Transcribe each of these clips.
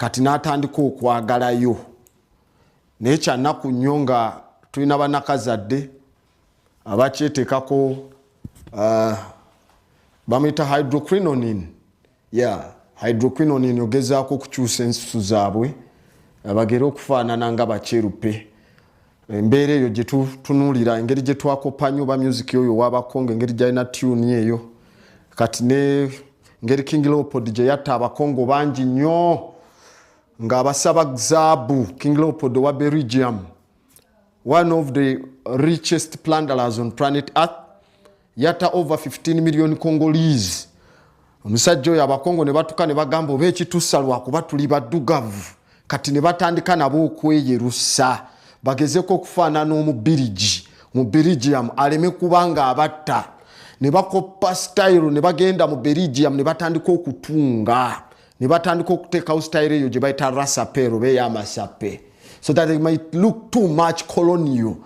kati n'atandika okwagalayo naye kyanaku nnyo nga tulina banakazadde abakyeteekako bamuyita hydroquinone. Hydroquinone ogezaako okukyusa ensusu zaabwe bagere okufaanana nga bakyerupe. Embeera eyo gye tutunuulira engeri gye twakopanya oba music oyo w'abakongo engeri gyalina tune eyo kati ne ngeri King Leopold gye yatta abakongo bangi nnyo ng'abasaba zaabu. King Leopold wa Belgium, one of the richest plunderers on planet Earth, yatta over 15 million Congolese. Omusajja oyo abakongo ne batuka ne bagamba oba ekituusa lwakuba tuli baddugavu kati ne batandika nabo okweyerusa bagezeko okufaanana omubirigi mu Belgium aleme kubanga abatta ne bakoppa style ne bagenda mu Belgium ne batandika okutunga ne batandika okuteekawo style eyo gye bayita rasapero beyamasape so that they might look too much colonial,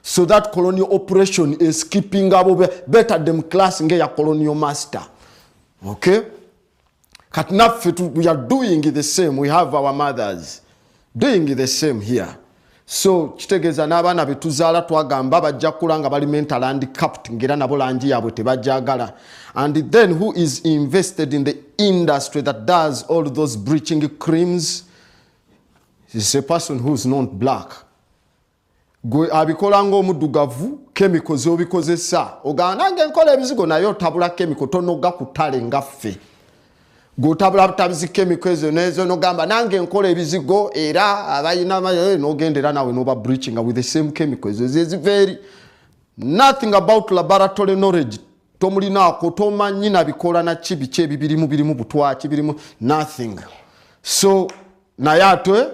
so that colonial operation is keeping abo better them class ngeya colonial master. Okay, we are doing the same. We have our mothers doing the same here. So kitegeeza n'abaana betuzaala twagamba bajja kulanga bali mental handicapped ngera nabo langi yaabwe tebajjagala. And then who is invested in the industry that does all those bleaching creams is a person who is not black. Gwe abikola ng'omuddugavu chemicals obikozesa ogamba nange nkola ebizigo naye otabula chemical tonoga kutale ngaffe. Gotabula butabizi chemicals ezo nogamba nange nkola ebizigo era abayina nogendera nawe noba breaching with the same chemicals. Is very nothing about laboratory knowledge. Tomulina ko tomanyi na bikola na chibi birimu butwachi birimu nothing. So nayatwe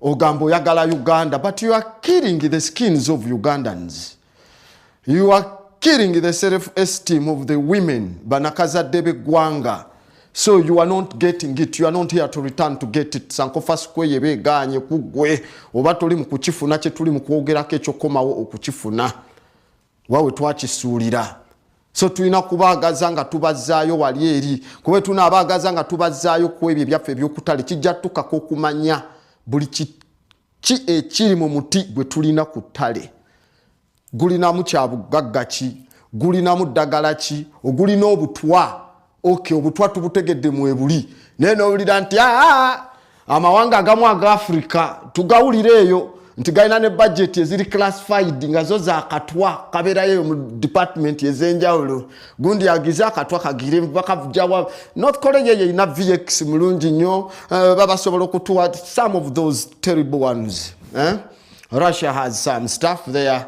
ogambo yagala Uganda, but you are killing the skins of Ugandans. You are killing the self-esteem of the women. Banakazadde begwanga. So you are not getting it. You are not here to return to get it. Sankofa square yebeganye kugwe. Oba tuli mu kukifuna kye tuli mu kwogerako ekyo komawo okukifuna. Wawe twakisuulira. So tulina kubaagaza nga tubazaayo wali eri. Kuba tunabaagaza nga tubazaayo ku ebyo byaffe eby'okutale kijja tukako okumanya buli ki ekiri mu muti gwe tulina ku ttale. Gulinamu kyabugagga ki, gulinamu ddagala ki, ogulina obutwa. Okay, obutwa tubutegedde mu ebuli. Naye n'owulira nti amawanga agamu aga Africa tugawulira eyo nti galina ne budget eziri classified nga zo za katwa kabeerayo mu department ez'enjawulo. Gundi agize akatwa kagire bakavujjawa. North Korea yeyina VX mulungi nnyo babasobola okutuwa some of those terrible ones. Russia has some stuff there.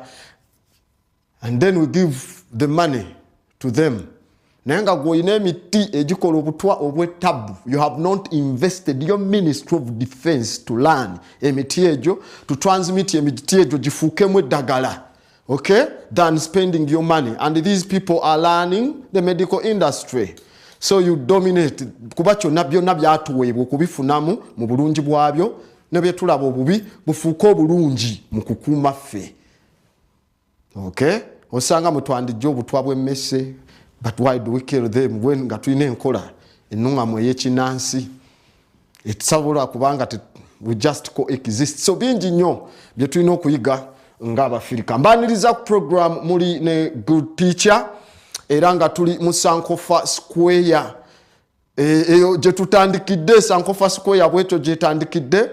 And then we give the money to them. Nenga goine emiti ejikola obutwa obwetabu. You have not invested your Ministry of Defense to learn emiti ejo, to transmit emiti ejo jifuukemu eddagala. Okay? Than spending your money. And these people are learning the medical industry. So you dominate. Kuba kyonna byonna byatuweebwa okubifunamu mu bulungi bwabyo ne bye tulaba obubi bufuuka obulungi mu kukuuma ffe. Okay? Osanga mutwandijja obutwa bw'emmese. But why do we kill them when nga tulina enkola ennungamu ey'ekinansi etusobola kubanga we just coexist? So bingi nnyo bye tulina okuyiga ng'Abafirika. Mbaniriza ku program muli ne Good Teacher era nga tuli mu Sankofa Square. Eyo gye tutandikidde Sankofa Square bwetyo gyetandikidde.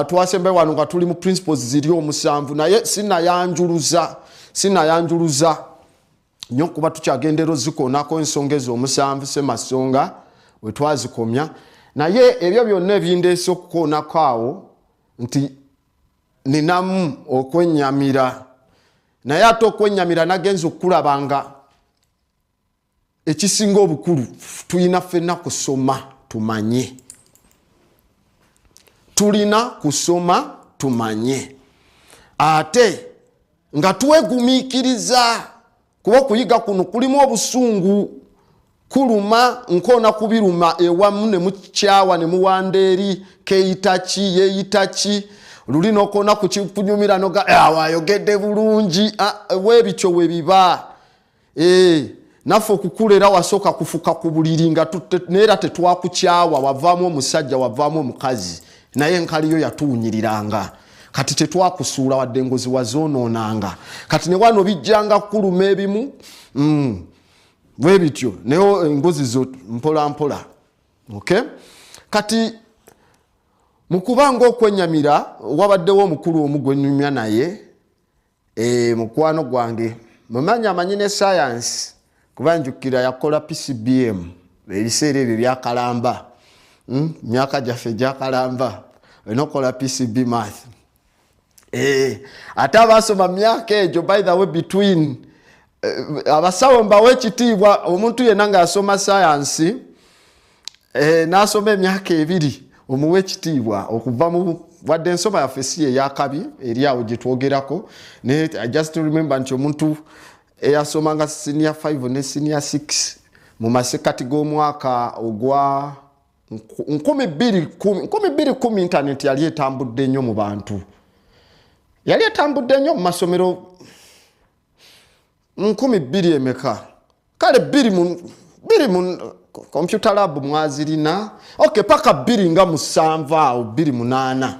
Twasembe wano nga tuli mu principles ziri omusanvu naye sinayanjuluza nnyo kuba tukyagendera zikoonako ensonga ez'omusanvu semasonga we twazikomya naye ebyo byonna ebindeese okukoonako awo nti ninamu okwennyamira naye ate okwennyamira nagenza okulabanga ekisinga obukulu tulina ffenna kusoma tumanye. Tulina kusoma tumanye ate nga twegumiikiriza kuba okuyiga kuno kulimu obusungu kuluma nkoona kubiruma ewamu ne mukyawa ne muwanda eri keeyitaki yeeyitaki luli n'okoona kunyumira noga wayogedde bulungi weebityo we biba. Naffe okukulera wasooka kufuka ku buliri nga neera tetwakukyawa wavaamu omusajja wavaamu omukazi naye nkaliyo yatuunyiriranga kati tetwakusuula wadde engozi wazoonoonanga kati ne wano bijjanga kuluma ebimu bwe bityo naye engozi zo mpola mpola. Okay, kati mukubanga okwenyamira wabaddewo omukulu omu gwe nnumya naye mukwano gwange mumanyi amanyi ne science kuba njukira yakola PCBM ebiseera ebyo byakalamba myaka gyaffe gyakalamba enokola PCB math ate abasoma myaka egyo by the way between abasawo mbawe ekitiibwa omuntu yenna ng'asoma science n'asoma emyaka ebiri omuwe ekitiibwa okuva mu wadde ensoma yaffe si eyakabi eri awo gye twogerako naye I just remember nti omuntu eyasomanga senior 5 ne senior 6 mu masekati g'omwaka ogwa 2010 internet yali etambudde nnyo mu bantu, yali etambudde nnyo mu masomero 2000 emeka kale 2 mu computer lab mwazirina okay paka 2 nga mu 7 awo 28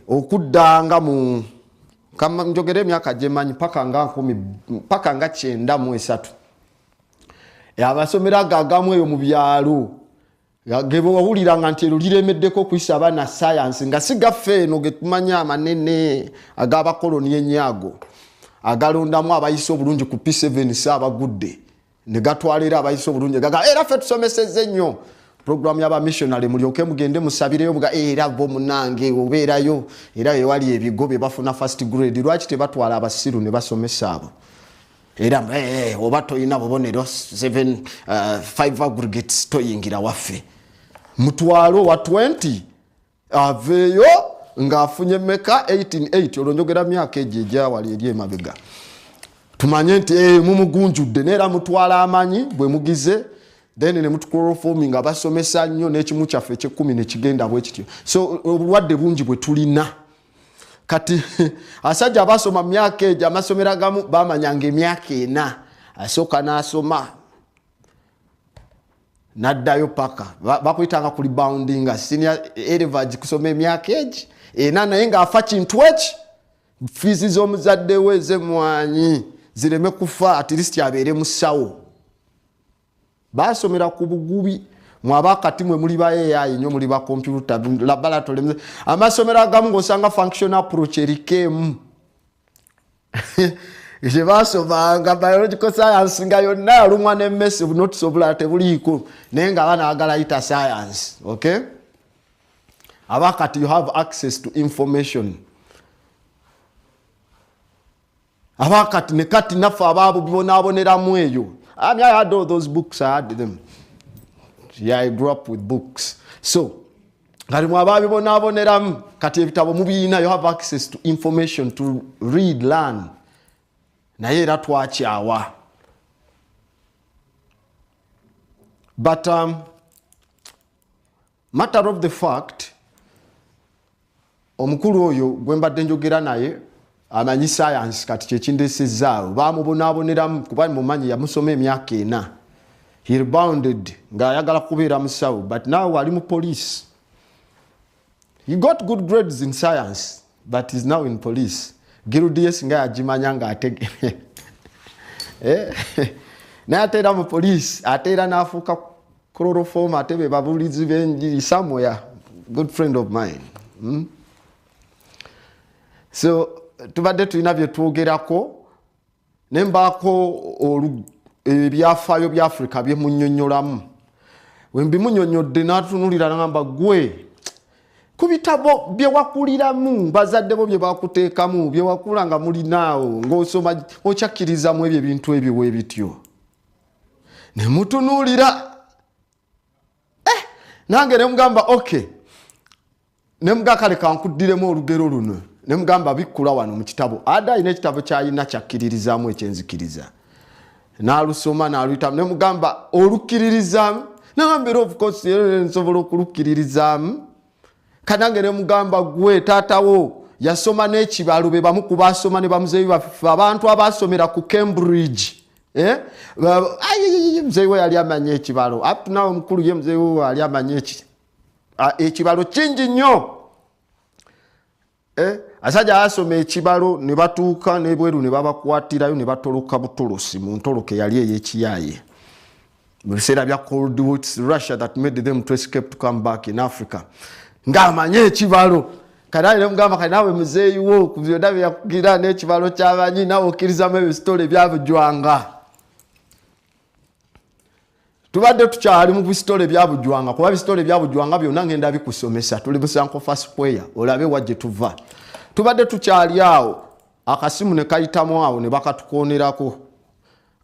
okuddanga mu kama njogere emyaka gyemanyi paka nga 10 paka nga 9 mu 3 abasomera gagamu eyo mu byalo gebo wawuliranga nti liremeddeko kuyisa abaana science nga sigaffe eno getumanya amanene agabakoloni enyago agalondamu abayise obulungi ku P7 saabagudde ne gatwalira abayise obulungi gaga era ffe tusomesezze nnyo program yaba missionary mulyoke mugende musabireyo muga era bo munange obeerayo era ewali ebigo bye bafuna first grade lwaki tebatwala abasiru ne basomesa abo era oba toyina bubonero 5 aggregates toyingira waffe mutwalo wa 20 aveyo ngaafunye meka 188 olonjogera myaka ejja wali eri emabega tumanye nti mumugunjudde neera mutwala amanyi bwe mugize then ne mutuchloroforming abasomesa nnyo n'ekimu kyaffe ekye10 ne kigenda bwe kityo so obulwadde bungi bwe tulina kati asajja abasoma myaka ejja amasomero agamu bamanyanga emyaka 4 asooka n'asoma naddayo paka bakuyitanga ku rebounding senior elevage kusoma emyaka egi naye ng'afa kintu eki fiizi z'omuzadde we ez'emmwanyi zireme kufa at least abeere musawo basomera ku bugubi mwabakati mwe muli ba AI nnyo muli ba computer laboratory amasomero agamu ng'osanga function approach erikemu je basomanga biological science nga yonna alumwa ne mess notice obulala tebuliiko naye nga abaana bagala yita science. Okay, abakati you have access to information abakati ne kati naffe abaabo bibonaaboneramu eyo I had all those books, I had them. Yeah, I grew up with books. So, kati mwababibonaboneramu kati ebitabo mubiina you have access to information to read, learn. Naye era twakyawa. But matter of the fact, omukulu oyo gwe mbadde njogera naye amanyi science kati kyekindesezaawo bamubonaboneramu kuba mumanyi yamusoma emyaka 4 he rebounded ng'ayagala kubeera musawo but now ali mu police. He got good grades in science but he's now in police. Girudies nga yagimanya ng'ate naye ateera mu police ateera n'afuuka chloroform ate be babulizi b'enjiri somewhere good friend of mine. So tubadde tulina bye twogerako ne mbaako ebyafaayo bya Africa bye munnyonnyolamu we mbimunnyonnyodde n'atunulira n'agamba gwe ku bitabo bye wakuliramu bazadde bo bye bakuteekamu bye wakula nga mulinaawo ng'osoma okyakkirizamu ebyo ebintu ebyo bwe bityo ne mutunuulira nange ne mugamba okay ne mugakale kankuddiremu olugero luno ne mugamba bikkula wano mu kitabo ada ine kitabo kyayina kyakkiririzaamu ekyenzikiriza n'alusoma n'aluyitamu ne mugamba olukkiririzaamu n'agambera of course nsobola okulukkiririzaamu kanange ne mugamba gwe taatawo yasoma n'ekibalo be bamu ku baasoma ne bamuzeeyi baffe abantu abaasomera ku Cambridge muzeeyi we yali amanya ekibalo up now omukulu ye muzeeyi we ali amanya ekibalo kingi nnyo. Asajja asoma ekibalo ne batuuka n'ebweru ne babakwatirayo ne batoloka butolosi mu ntoloke yali ey'ekiyaaye. Mu biseera bya Cold War, it's Russia that made them to escape to come back in Africa. Ng'amanye ekibalo. Kanaali mugamba kanawe muzeeyi wo ku byonna bye yakugira n'ekibalo ky'abanyi nawe okkirizamu ebisitole ebyabujwanga. Tubadde tukyali mu bisitole ebyabujwanga kuba bisitole ebyabujwanga byonna ngenda bikusomesa. Tuli mu Sankofa Square olabe wajje tuva. Tubadde tukyali awo akasimu ne kayitamu awo ne bakatukonerako.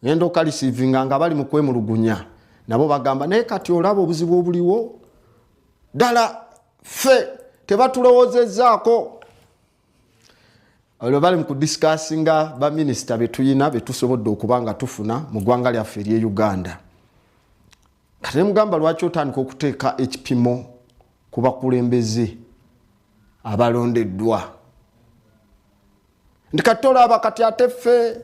Ngendo kalisivinga nga bali mu kwemulugunya. Nabo bagamba naye kati olaba obuzibu obuliwo. Dala fe tebatulowozezzaako. Olwo bali mu kudiscussinga ba minisita betuyina betusobodde okubanga tufuna mu ggwanga lyaffe ery'e Uganda. Kati mugamba lwaki otandika okuteeka ekipimo ku bakulembeze abalondeddwa. Ndikatola abakati ate ffe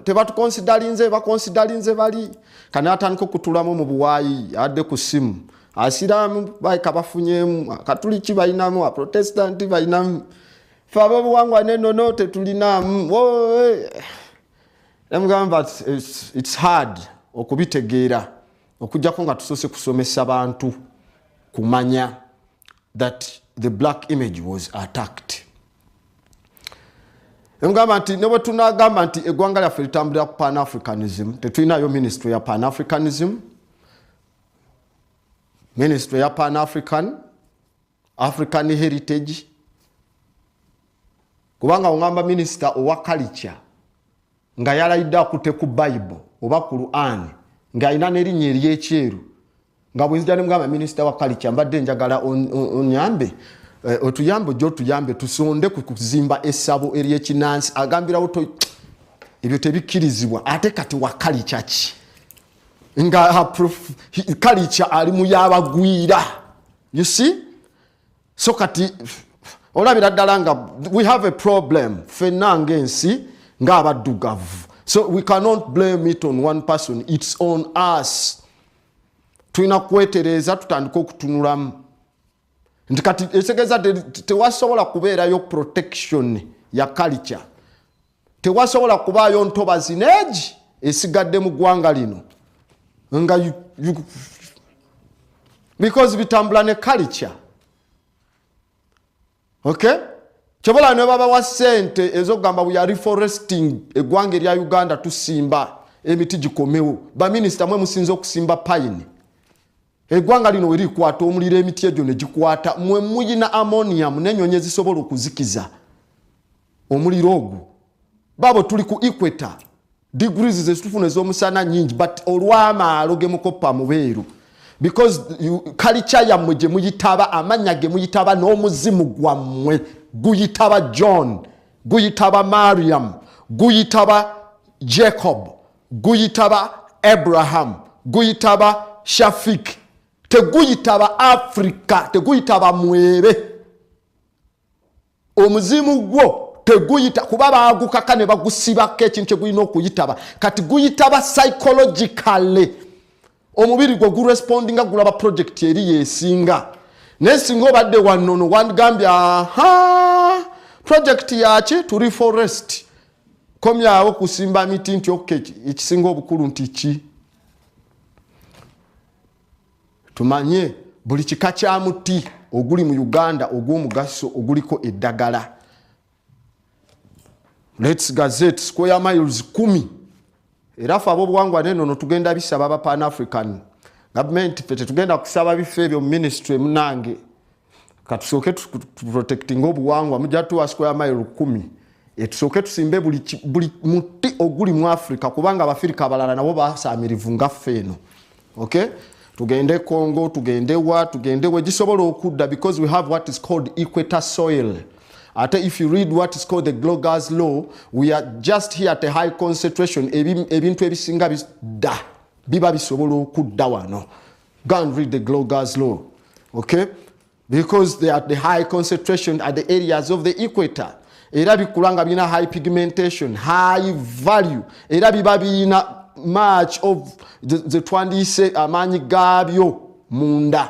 tebatukonsidalinze bakonsidalinze bali. Kani atandika okutulamu mu buwaayi adde ku simu. Asiraamu bayika bafunyemu, akatuliki bayinamu, aprotestanti bayinamu. Ffe ab'obuwangwa n'ennono tetulinamu. Namugamba it's hard okubitegeera okujjako nga tusoose kusomesa abantu kumanya that the black image was attacked. Namugamba nti ne bwe tunagamba nti eggwanga lyaffe litambulira ku Pan-Africanism, tetulinayo ministry ya Pan-Africanism. Ministry ya Pan-African, African Heritage. Kubanga ongamba minister owa culture nga yalayidde akutte ku Bible oba ku Quran nga ina n'erinnya ery'ekyeru nga bwinzija ne mugamba minister wa culture mbadde njagala onyambe otuyambe ojja otuyambe tusonde ku kuzimba essabo ery'ekinansi agambirawo ebyo tebikkirizibwa ate kati wa culture ki nga culture ali mu yabagwira. You see? So kati olabira ddala nga we have a problem fenna ng'ensi ng'abaddugavu. So we cannot blame it on one person. It's on us. Tulina kwetereeza tutandika okutunulamu. Nti kati etegeeza tewasobola kubeerayo protection ya culture. Tewasobola kubaayo ntobazi neegi esigadde mu ggwanga lino. Nga because bitambula ne culture. Okay? Chobola ne baba wa sente ezogamba we are reforesting eggwanga erya Uganda tusimba emiti gikomewo. Ba minister mwe musinza okusimba pine. Eggwanga lino we likwata omuliro emiti egyo ne gikwata mwe muyina ammonium n'ennyonyi ezisobola okuzikiza omuliro ogwo. Babo tuli ku equator. Degrees zitufuna ez'omusana nyingi but olw'amaalo gemukoppa mubeeru. Because culture yammwe gye muyitaba amanya ge muyitaba n'omuzimu gwammwe guyitaba John, guyitaba Mariam, guyitaba Jacob, guyitaba Abraham, guyitaba Shafik, teguyitaba Africa, teguyitaba mwebe. Omuzimu gwo teguyita kuba baagukaka ne bagusibako ekintu kye gulina okuyitaba kati guyitaba psychologically. Omubiri gwo gurespondinga gulaba project eri yesinga. Nesinga obadde wannono wangambya project yaki to reforest. Komyawo kusimba miti nti ekisinga obukulu nti ki. Tumanye buli kika kya muti oguli mu Uganda ogw'omugaso oguliko eddagala. Let's Gazette square miles 10. Era fa abobuwangwa n'ennono tugenda bisaba ba Pan-African government fete tugenda kusaba bifo ebyo ministry munange katusooke protecting obuwangwa mujja tuwa square mile 10 etusooke tusimbe buli muti oguli mu Africa kubanga abafirika abalala nabo basaamirivu nga ffeeno. Okay? Tugende Congo, tugende we gisobola okudda because we have what is called equator soil. If you read what is called the Glogger's law, we are just here at a high concentration. Ebintu ebisinga bida biba bisobola okudda wano. Go and read the Glogger's law. Okay? Because they are at the high concentration at the areas of the equator. Era bikulanga bina high pigmentation, high value. Era biba bina much of the twandise amanyi gabyo munda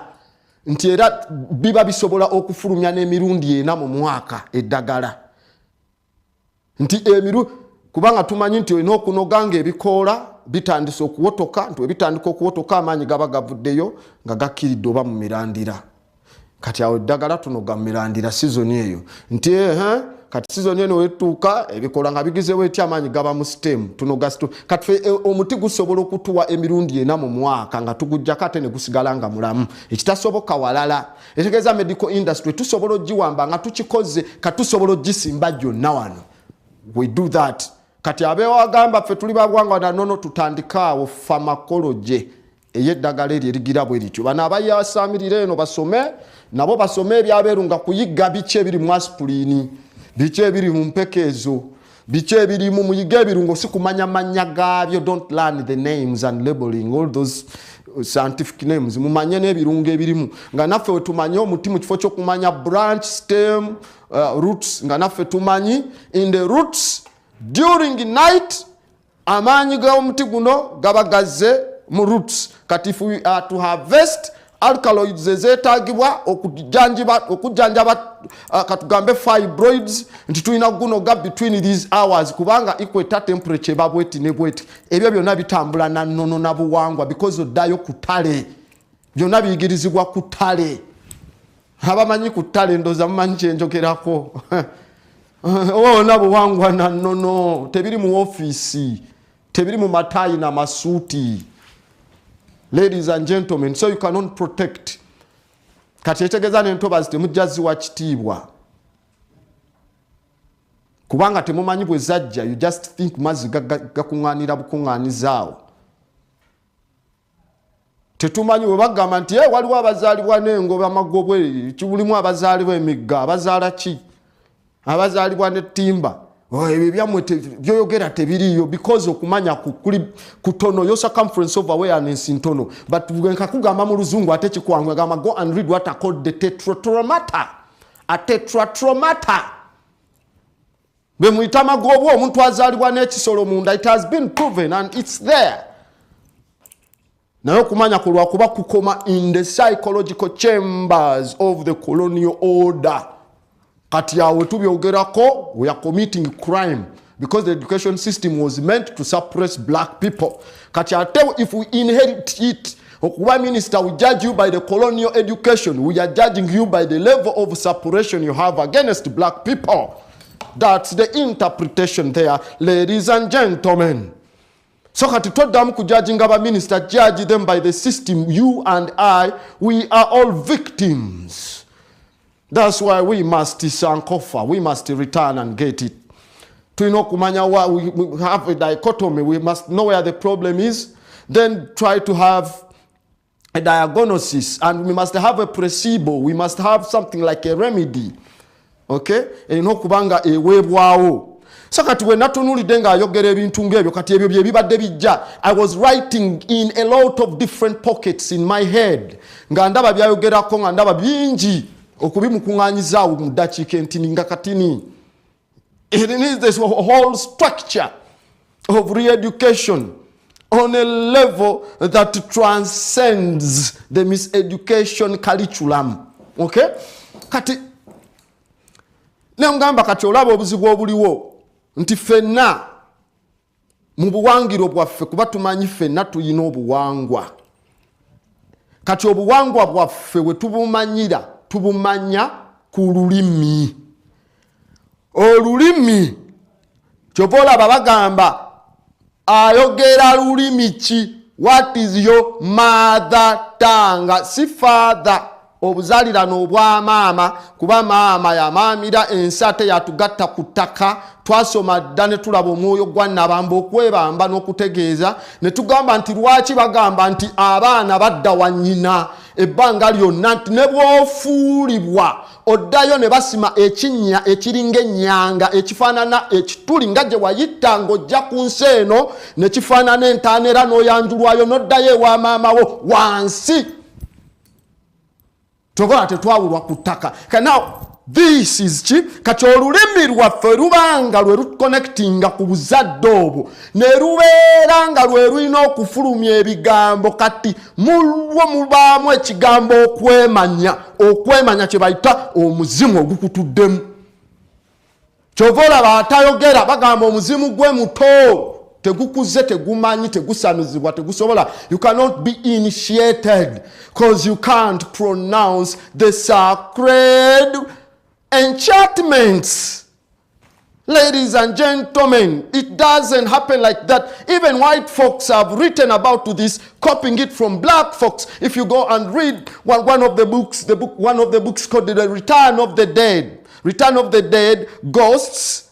nti era biba bisobola okufulumya n'emirundi 4 mu mwaka eddagala nti kubanga tumanyi nti olina okunoganga ebikoola bitandise okuwotoka nti ebitandika okuwotoka amaanyi gaba gavuddeyo nga gakkiridde oba mu mirandira kati awo eddagala tunoga mu mirandira sizoni eyo nti kati sizoni eno wetuuka ebikoola nga bigizewo etya amaanyi gaba mu sitemu tunoga kati omuti gusobola okutuwa emirundi 4 mu mwaka nga tugujjako ate ne gusigala nga mulamu ekitasoboka walala etegeeza medical industry tusobola ogiwamba nga tukikoze kati tusobola ogisimba gyonna wano we do that kati abewagamba ffe tuli babwanga nanono tutandikaawo pharmacology eyeddagala eryo erigira bwe lityo bano abayasamirira eno basome nabo basome ebyabeeru nga kuyigga biki ebiri mu aspirini biki ebiri mu mpekeezo biki ebiri mu muyiga ebirungo si kumanya manya gaabyo don't learn the names and labeling all those scientific names mumanye n'ebirungo ebirimu nga naffe wetumanye omuti mu kifo ky'okumanya branch stem roots nga naffe tumanyi in the roots during night amaanyi g'omuti guno gaba gazze mu roots kati if we are to harvest alkaloids ezeetaagibwa okujjanjaba katugambe fibroids nti tulina guno ga between these hours kubanga equator temperature eba bweti ne bweti ebyo byonna bitambula na nnono na buwangwa because oddayo ku ttale byonna biyigirizibwa ku ttale abamanyi ku ttale ndooza mumanyi kyenjogerako oona buwangwa na nnono tebiri mu ofiisi tebiri mu mataayi na masuuti. Ladies and gentlemen, so you cannot protect. Kati etegeeza n'entobazi temujjaziwa kitiibwa kubanga temumanyi bwe zajja you just think mazzi gakuŋŋaanira bukuŋŋaanizaawo tetumanyi bwe bagamba nti waliwo abazaalibwa n'engobe amagobwe kibulimu abazaalibwa emigga abazaala ki abazaalibwa n'ettimba ebyo byammwe byoyogera tebiriyo because okumanya kuli kutono your circumference of awareness ntono but nkakugamba mu luzungu ate kikwangwe gamba go and read what are called the tetratromata a tetratromata bwe muyita amagobwa omuntu azaalibwa n'ekisolo munda it has been proven and it's there naye okumanya kulwakuba kukoma in the psychological chambers of the colonial order kati awe tubyogerako we are committing crime because the education system was meant to suppress black people kati ate if we inherit it okuba minister we judge you by the colonial education we are judging you by the level of suppression you have against black people. That's the interpretation there, ladies and gentlemen. So kati toddamu kujudging aba minister, judge them by the system. You and I, we are all victims. That's why we must Sankofa. We must return and get it. To know kumanya we have a dichotomy. We must know where the problem is. Then try to have a diagnosis. And we must have a placebo. We must have something like a remedy. Okay? Eno kubanga ewebwawo. So kati we natunulidde nga ayogera ebintu ng'ebyo kati ebyo bye bibadde bijja. I was writing in a lot of different pockets in my head. Nga ndaba byayogerako nga ndaba bingi okubimukuŋŋaanyizaawo mu ddakiika entini nga katini. It needs this whole structure of re-education on a level that transcends the miseducation curriculum. Okay? Kati nemugamba kati olaba obuzibu obuliwo nti ffenna mu buwangiro bwaffe kuba tumanyi ffenna tuyina obuwangwa. Kati obuwangwa bwaffe we tubumanyira tubumanya ku lulimi. Olulimi kyova olaba bagamba ayogera lulimi ki? What is your mother tongue? Si father obuzaalirano obwa maama kuba maama yamaamira ensi ate yatugatta ku ttaka. Twasoma dda ne tulaba omwoyo gwa Nabamba okwebamba n'okutegeeza ne tugamba nti lwaki bagamba nti abaana badda wa nnyina ebbanga lyonna nti ne bw'ofuulibwa oddayo ne basima ekinnya ekiringa ennyanga ekifaanana ekituli nga gye wayitta ng'ojja ku nsi eno ne kifaanana entaana era n'oyanjulwayo n'oddayo ewa maamawo wansi. Togola tetwawulwa ku ttaka. Now, this is chi kati olulimi lwaffe lubanga lwe luconnectinga ku buzadde obwo ne lubeera nga lwe lulina okufulumya ebigambo kati mulwo mubaamu ekigambo okwemanya kye bayita omuzimu ogukutuddemu. Kyova olaba atayogera bagamba omuzimu gwe muto tegukuze tegumanyi tegusamizibwa tegusobola. You cannot be initiated because you can't pronounce the sacred enchantments. Ladies and gentlemen, it doesn't happen like that. Even white folks have written about this, copying it from black folks. If you go and read one of the books called The Return of the Dead, Ghosts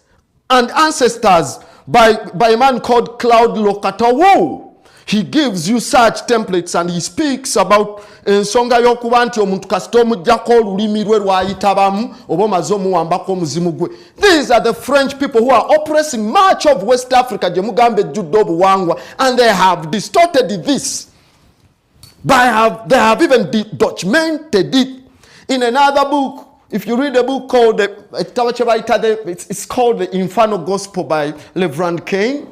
and Ancestors by a man called Claude Lokatawu. He gives you such templates and he speaks about ensonga y'okuba nti omuntu kasita omuggyako olulimi lwe lwayitabamu oba omaze omuwambako omuzimu gwe. These are the French people who are oppressing much of West Africa gye mugamba ejjudde obuwangwa, and they have distorted this. They have even documented it in another book. If you read a book called it's called The Infernal Gospel by Reverend Cain.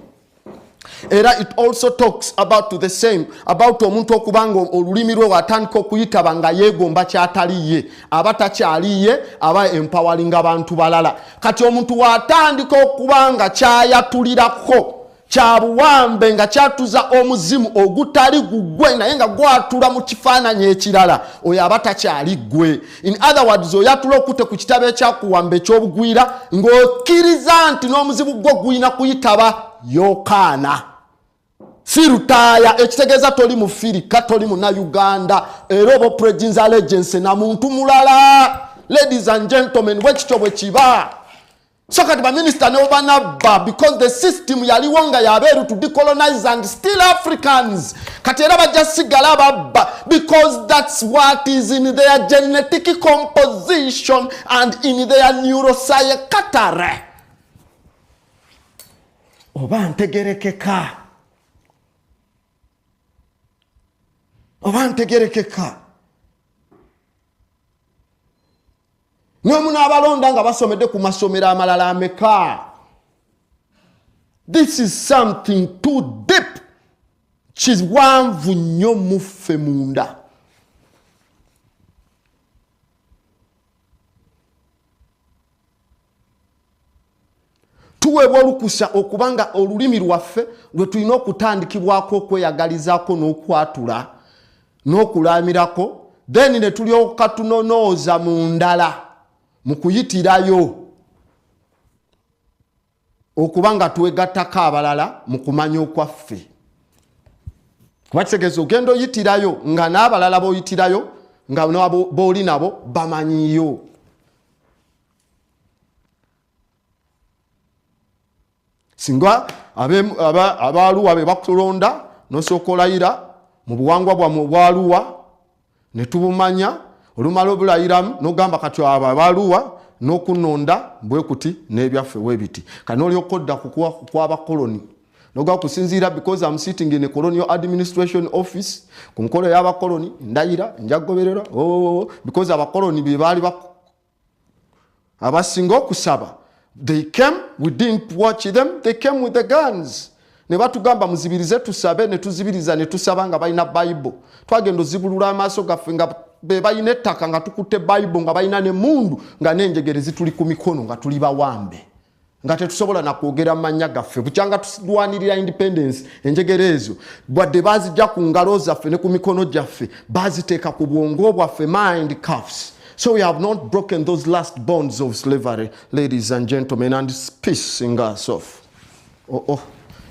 It also talks about the same, about omuntu okubanga olulimi lwe watandika okuyitaba nga yeegomba kyataliye aba takyaliye aba empowering abantu balala. Kati omuntu watandika okubanga kyayatulirako kyabuwambe nga kyatuza omuzimu ogutali gugwe naye nga gwatula mu kifaananyi ekirala, oyo aba takyali gwe. In other words, oyatula okute ku kitabo ekyakuwamba ekyobugwira ng'okkiriza nti n'omuzimu gwo guyina kuyitaba yokaana. Si lutaaya, ekitegeeza toli mu Firika, toli mu Uganda, era oba President's Allegiance na muntu mulala. Ladies and gentlemen, bwekityo bwe kiba. So kati baminister ne obanabba because the system yaliwo nga yabeeru to decolonize and still Africans. Kati era bajja sigala babba because that's what is in their genetic composition and in their neuropsychiatry. Oba ntegerekeka. Nomu n'abalonda nga basomedde ku masomero amalala ameka. This is something too deep. Kiwanvu nnyo muffe munda. Tuweebwa olukusa okubanga olulimi lwaffe lwe tulina okutandikibwako okweyagalizaako n'okwatula n'okulaamirako, then ne tulyoka tunonooza mu ndala mu kuyitirayo okubanga twegattako abalala mu kumanya okwaffe. Kuba kitegeeza ogenda oyitirayo nga n'abalala b'oyitirayo nga b'oli nabo bamanyiyo. Singa abaaluwa be bakulonda n'osooka olayira mu buwangwa bwammwe obwaluwa ne tubumanya, olumala obulayiramu n'ogamba kati abo abaaluwa n'okunonda bwe kuti n'ebyaffe bwe biti. Kano olyoka odda kw'abakoloni n'ogamba kusinziira because I'm sitting in a colonial administration office ku nkolo y'abakoloni ndayira njagoberera because abakoloni be baali abasinga okusaba. They came, we didn't watch them, they came with the guns. Ne batugamba muzibirize tusabe ne tuzibiriza ne tusaba nga balina Bible. Twagenda ozibulula amaaso gaffe nga be balina ettaka nga tukutte Bible nga balina ne mundu nga n'enjegere zituli ku mikono nga tuli bawambe. Nga tetusobola na kwogera amanya gaffe. Bukyanga tusidwanirira independence enjegere ezo. Bwadde bazijja ku ngalo zaffe ne ku mikono gyaffe baziteeka ku bwongo bwaffe mind cuffs. So we have not broken those last bonds of slavery, ladies and gentlemen, and it's pissing us off.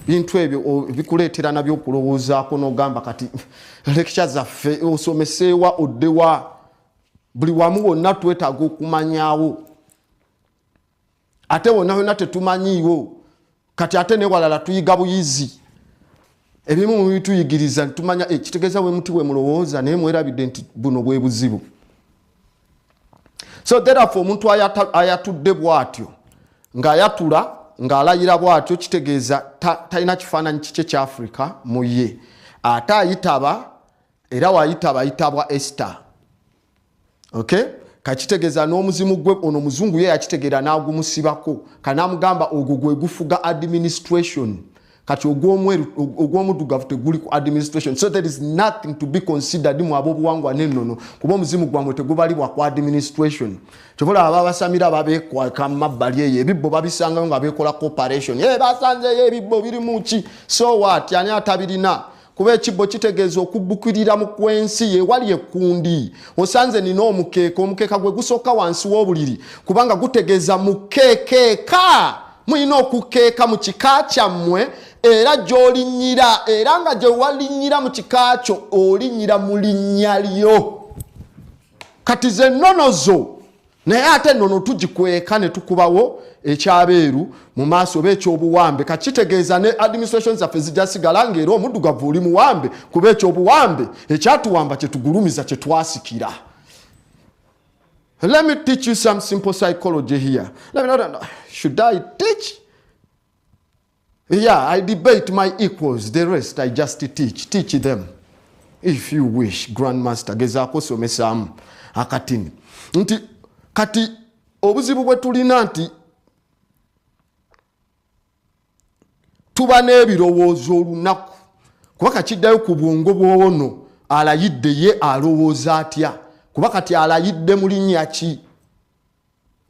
Bintu ebyo bikuleetera nabyo okulowoozaako n'ogamba kati lecture zaffe osomeseewa oddewa buli wamu wonna twetaaga okumanyaawo ate wonna wonna tetumanyiiwo kati ate newalala tuyiga buyizi ebimu mu bituyigiriza tumanya ekitegeeza we muti we mulowooza naye mwerabidde nti buno bwe buzibu. So therefore omuntu ayatudde bw'atyo ng'ayatula ng'alayira bw'atyo kitegeeza talina kifaananyi kikye kya Africa mu ye. Ate ayitaba era wayitaba ayitabwa Esther. Okay? kakitegeza n'omuzimu gwe ono muzungu ye yakitegera n'agumusibako kanamugamba ogwo gwe gufuga administration kati ogw'omuddugavu teguli ku administration, so there is nothing to be considered mu ab'obuwangwa n'ennono kuba omuzimu gwamwe tegubalibwa ku administration. Kyobola ababasamira babeekwaka mu mabbali eyo ebibbo babisangayo nga beekola cooperation, basanzeyo ebibbo biri mu ki, so what, ani atabirina? Kuba ekibbo kitegeeza okubbukirira mu kwensi yewali ekkundi. Osanze nina omukeeka gwe gusooka wansi w'obuliri kubanga gutegeeza mukeekeeka, mulina okukeeka mu kika kyammwe era gy'olinyira, era nga gye walinyira mu kika kyo olinyira mu linnya lyo. Kati ze nnono zo naye ate nnono tugikweka ne tukubawo ekyabeeru mu maaso oba ekyobuwambe. Kakitegeeza ne administration zaffe zijja sigala ng'era omuddugavu oli muwambe kuba ekyobuwambe ekyatuwamba kye tugulumiza kye twasikira. Let me teach you some simple psychology here. Should I teach? Yeah, I debate my equals. The rest I just teach. Teach them. If you wish, Grandmaster. Gezaako somesaamu akatini. Nti kati obuzibu bwe tulina nti tuba n'ebirowoozo olunaku. Kuba kakiddayo ku bwongo bw'ono alayidde ye alowooza atya. Kuba kati alayidde mu linnya ki?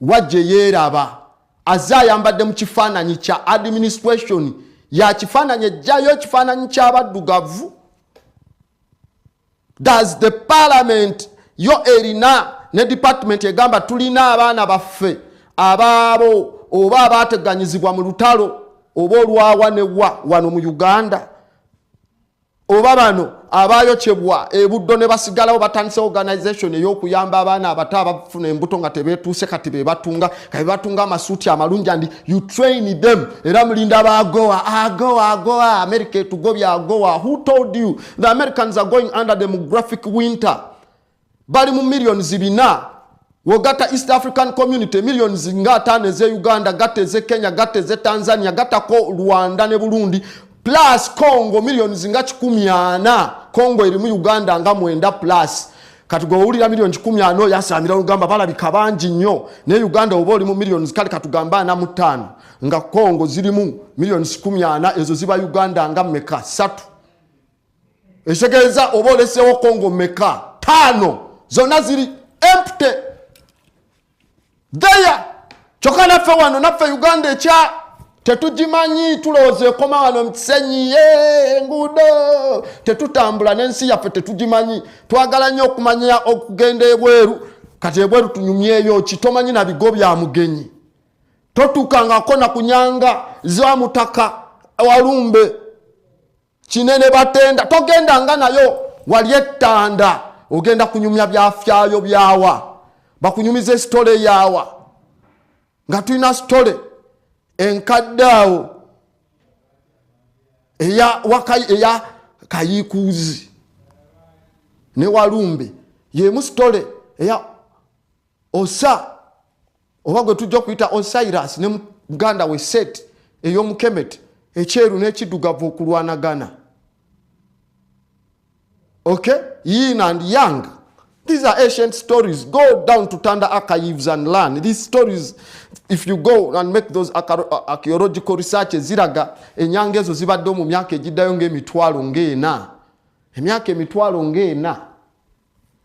Wajje yeeraba. Azze ayambadde mu kifaananyi kya administration ya kifaananyi ejjayo ekifaananyi ky'abaddugavu. Does the parliament yo erina ne department egamba tulina abaana baffe abaabo oba abaateganyizibwa mu lutalo oba olwawa ne wano mu Uganda oba bano abayokyebwa ebuddo ne basigalawo batandise organization ey'okuyamba abaana abato abafuna embuto nga tebeetuuse kati bebatunga amasuuti amalungi and you train them era mulinda agoa America etugobya agoa. Who told you the Americans are going under demographic winter? Bali mu millions bina wogata East African community millions nga 5 eze Uganda gata eze Kenya gata eze Tanzania gata ko Rwanda ne Burundi plus Congo millions nga 14. Congo eri mu Uganda nga 9 plus katugowulira millions 14 yasamira Uganda balabika bangi nnyo ne Uganda oba oli mu millions kale katugamba na 5 nga Congo zirimu millions 14 ezo ziba Uganda nga meka 3 esegeeza oba olesewo Congo meka 5 zona ziri empty there. Kyokka naffe wano naffe Uganda ekya tetugimanyi tulowooza ekoma wano mukisenyi enguudo tetutambula n'ensi yaffe tetugimanyi. Twagala nnyo okumanya okugenda ebweru kati ebweru tunyumyeyo kitomanyi na bigo bya mugenyi totuukangako na kunyanga za mutaka walumbe kinene batenda togendanga nayo wali ettanda ogenda kunyumya byafyayo byawa bakunyumiza stole yawa nga tulina stole enkaddawo eya Kayikuuzi ne Walumbe yemu stole eya Osa oba gwe tujja okuyita Osiris ne muganda we Set ey'Omukemeti ekyeru n'ekiddugavu okulwanagana. Okay, yin and yang. These are ancient stories. Go down to Tanda archives and learn. These stories, if you go and make those archaeological researches, ziraga enyanga ezo zibadde mu myaka egiddayo ng'emitwalo ng'ena. Emyaka emitwalo ng'ena.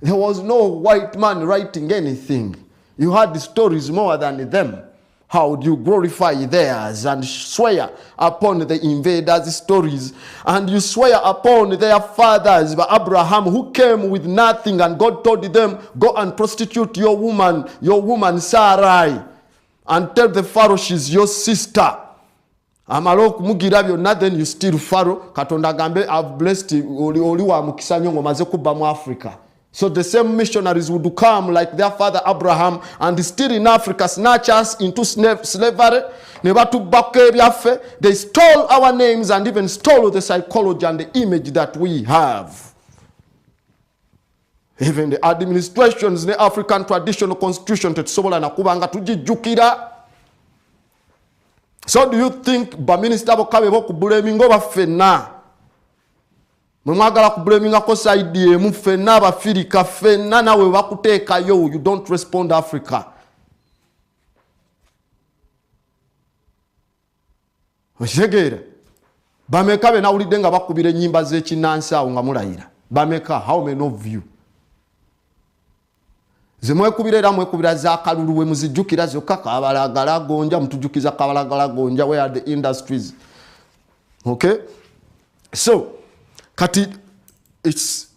There was no white man writing anything. You had the stories more than them. How would you glorify theirs and swear upon the invaders' stories? And you swear upon their fathers, Abraham, who came with nothing, and God told them, go and prostitute your woman Sarai, and tell the Pharaoh she's your sister. Amalok mugira byonna, then you steal Pharaoh. Katonda gambe, I've blessed oli wa mukisa nnyo ngomaze kubba mu Africa. So the same missionaries would come like their father Abraham and still in Africa snatch us into slavery. They stole our names and even stole the psychology and the image that we have. Even the administrations in the African traditional constitution tetusobola nakubanga tujijjukira. So do you think ba minister bokabe bokubulamingo baffenna? mwe mwagala kublaminga ko side emu ffenna abafirika ffenna nawe bakuteekayo you don't respond Africa. Oshegera bameka be nawulidde nga bakubira ennyimba z'ekinnansi awo nga mulayira bameka how many of you zemwekubira era mwekubira za kalulu we muzijjukira zokka Kabalagala Gonja mutujjukiza Kabalagala Gonja where are the industries. Okay, so kati it's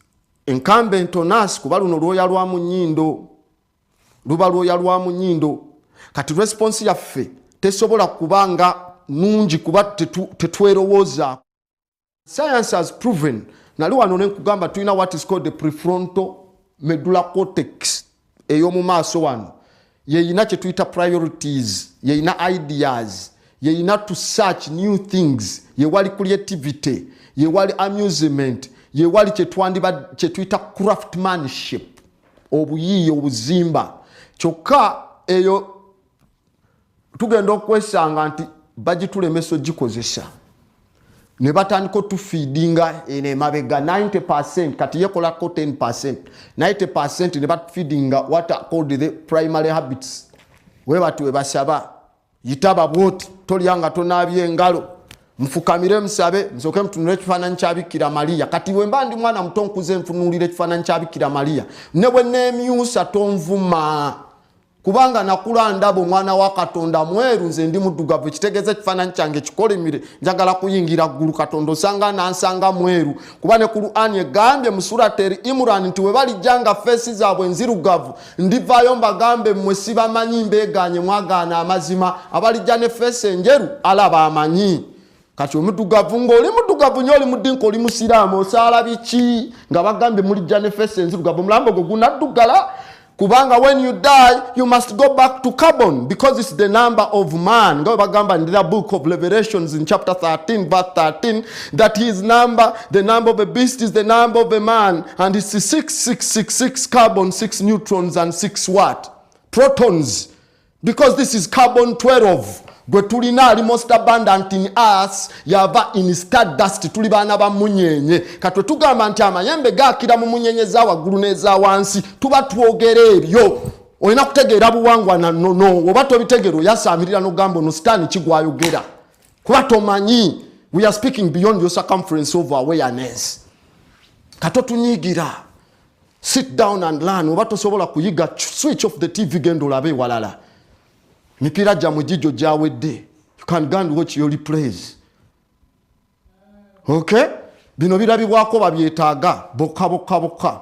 incumbent on us kuba luno lwoya lwa munyindo luba lwoya lwa munyindo kati response yaffe tesobola kubanga nungi kuba tetwerowooza. Science has proven nali wano nenkugamba tulina what is called the prefrontal medulla cortex eyomu maaso wano yeyina kye tuyita priorities, yeyina ideas, yeyina to search new things, yewali creativity, yewali amusement, yewali kye tuyita craftsmanship, obuyiiya obuzimba. Kyokka eyo tugenda okwesanga nti bagitulemeso gikozesa ne batandika tufeedinga ene mabega 90% kati yekolako 10%, 90% ne batufeedinga what are called the primary habits. Webati webasaba yitaba bwoti tolyanga tonaabye engalo mfukamire msabe msoke mtunule ekifaananyi kya Bikira Maria. Kati wemba ndi mwana muto nkuze nfunulire ekifaananyi kya Bikira Maria ne bwe neemyusa tonvuma kubanga nakula ndabo mwana wa Katonda mweru nze ndi muddugavu kitegeeza ekifaananyi kyange kikolimire njagala kuyingira ggulu Katonda osanga nansanga mweru kuba ne Qur'ani egambye mu surati Imran nti we balijjanga feesi zaabwe nzirugavu ndivaayo mbagambe mmwe sibamanyi mbeeganye mwagaana amazima abalijja ne feesi enjeru alaba amanyi. Kati omuddugavu ng'oli muddugavu nnyo oli muddinka oli musiraamu osaala biki nga bagambye mulijja ne feesi enzirugavu omulambo gwo gunaddugala kubanga when you die you must go back to carbon because it's the number of man. Go bagamba in the book of Revelations in chapter 13 verse 13 that his number, the number of a beast is the number of a man, and it's 6 carbon, 6 neutrons and 6 what? Protons, because this is carbon 12. Gwe tulina ali most abundant in us yava in stardust tuli baana ba munyenye. Katwe tugamba nti amayembe gaakira mu munyenye za waggulu n'eza wansi tuba twogera ebyo olina kutegeera buwangwa na nono oba tobitegeera oyasaamirira n'ogamba ono sitaani kigwayogera kuba tomanyi. We are speaking beyond your circumference of awareness. Kato tunyigira sit down and learn. Oba tosobola kuyiga switch off the TV genda olabe walala. Mipira jamu jijo jawedde. You can go and watch your replays. Okay? Bino birabibwako babyetaaga boka.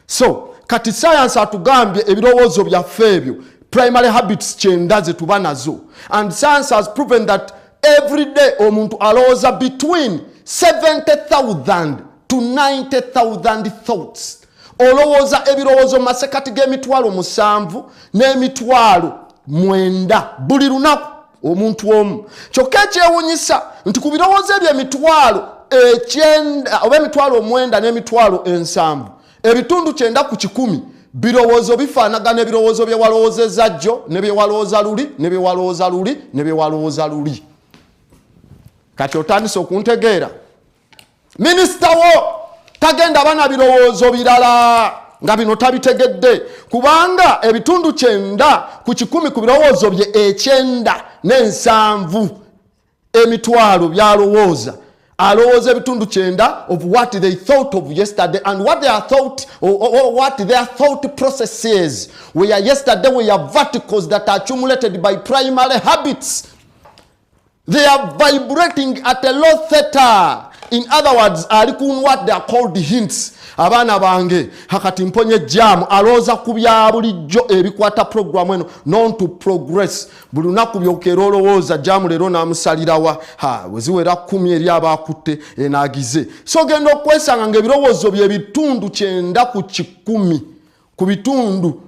So, kati science atugambye ebirowoozo byaffe ebyo primary habits kyenda ze tuba nazo. And science has proven that every day omuntu alowooza between 70,000 to 90,000 thoughts. Olowooza ebirowoozo masekati g'emitwalo 7 n'emitwalo 9 buli lunaku omuntu omu. Kyokka ekyewuunyisa nti ku birowoozo ebyo emitwalo 9 oba emitwalo 9 n'emitwalo 7 ebitundu 9 ku 100 birowoozo bifaanagana ebirowoozo bye walowoozezza jjo ne bye walowooza luli ne bye walowooza luli ne bye walowooza luli. Kati otandise okuntegeera minisita wo tagenda bana birowoozo birala nga bino tabitegedde kubanga ebitundu 9 ku 100 ku birowoozo bye 9 n'ensanvu emitwalo byalowooza alowooza ebitundu 9 of what they thought of yesterday and what they are thought or what their thought processes were yesterday were verticals that are accumulated by primary habits. They are vibrating at a low theta. In other words, what they are called hints. Abana bange hakati mponye jam aloza kubya bulijjo ebikwata program eno non to progress bulunaku byokerolowooza jam lero namusalirawa weziwera 10 eri abakutte enagize. So genda okwesanga ng'ebirowoozo bye bitundu 9 ku 100 ku bitundu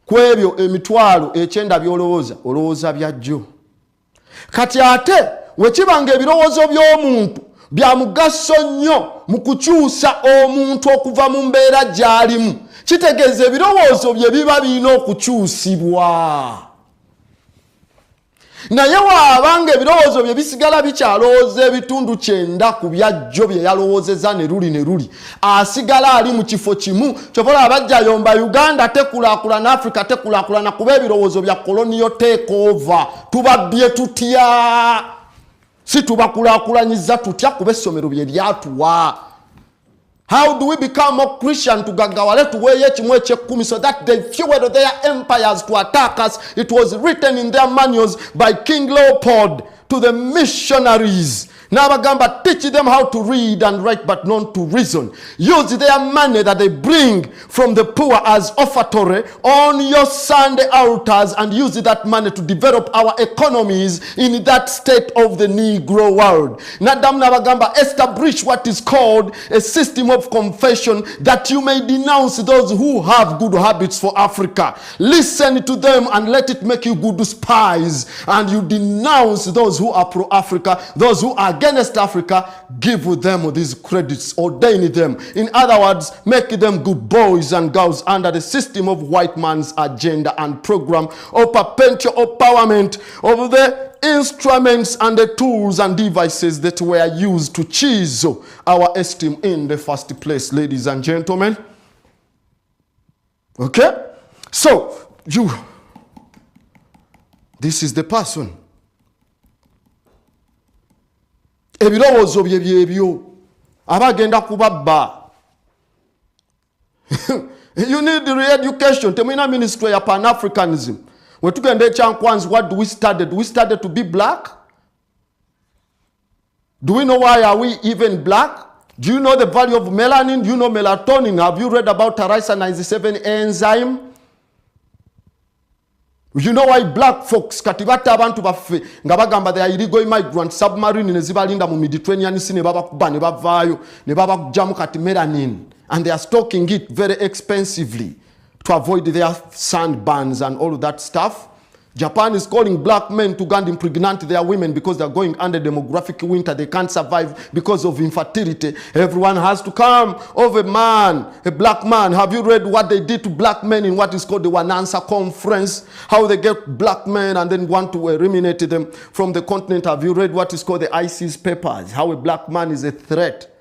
kwebyo emitwalo 9 byolowooza olowooza byajjo. Kati ate wekibanga ebirowoozo by'omuntu bya mugaso nnyo mu kukyusa omuntu okuva mu mbeera gy'alimu kitegeeza ebirowoozo bye biba birina okukyusibwa. naye waabanga ebirowoozo bye bisigala bikyalowooza ebitundu 9 ku byajjo bye yalowoozeza ne luli asigala ali mu kifo kimu kyobola abajja yomba Uganda tekulaakulana Africa tekulaakulana kuba ebirowoozo bya colonial takeover tubabbye tutya si tubakulaakulanyiza tutya kuba essomero bye lyatuwa. How do we become more Christian to gagawale tuweye ekimu eky'ekkumi so that they fueled their empires to attack us? It was written in their manuals by King Leopold to the missionaries. Nabagamba, teach them how to read and write but not to reason. Use their money that they bring from the poor as offertory on your Sunday altars and use that money to develop our economies in that state of the Negro world. Nadam Nabagamba, establish what is called a system of confession that you may denounce those who have good habits for Africa. Listen to them and let it make you good spies. And you denounce those who are pro-Africa, those who are against Africa, give them these credits, ordain them. In other words, make them good boys and girls under the system of white man's agenda and program of perpetual empowerment of the instruments and the tools and devices that were used to chisel our esteem in the first place, ladies and gentlemen. Okay? So, this is the person. Ebirowoozo bye byebyo abagenda kubabba. You need re-education. Temina ministry ya Pan-Africanism. We tugenda ekyankwanzi, what do we study? Do we study to be black? Do we know why are we even black? Do you know the value of melanin? Do you know melatonin? Have you read about Taraisa 97 enzyme? You know why black folks katibata abantu baffe nga bagamba they are illegal immigrant submarine ne zibalinda mu Mediterranean Sea ne babakuba ne bavaayo ne babakujjamu kati melanin, and they are stocking it very expensively to avoid their sunburns and all of that stuff. Japan is calling black men to go and impregnate their women because they are going under demographic winter. They can't survive because of infertility. Everyone has to come of a man, a black man. Have you read what they did to black men in what is called the Wanansa Conference? How they get black men and then want to eliminate them from the continent. Have you read what is called the IC's papers? How a black man is a threat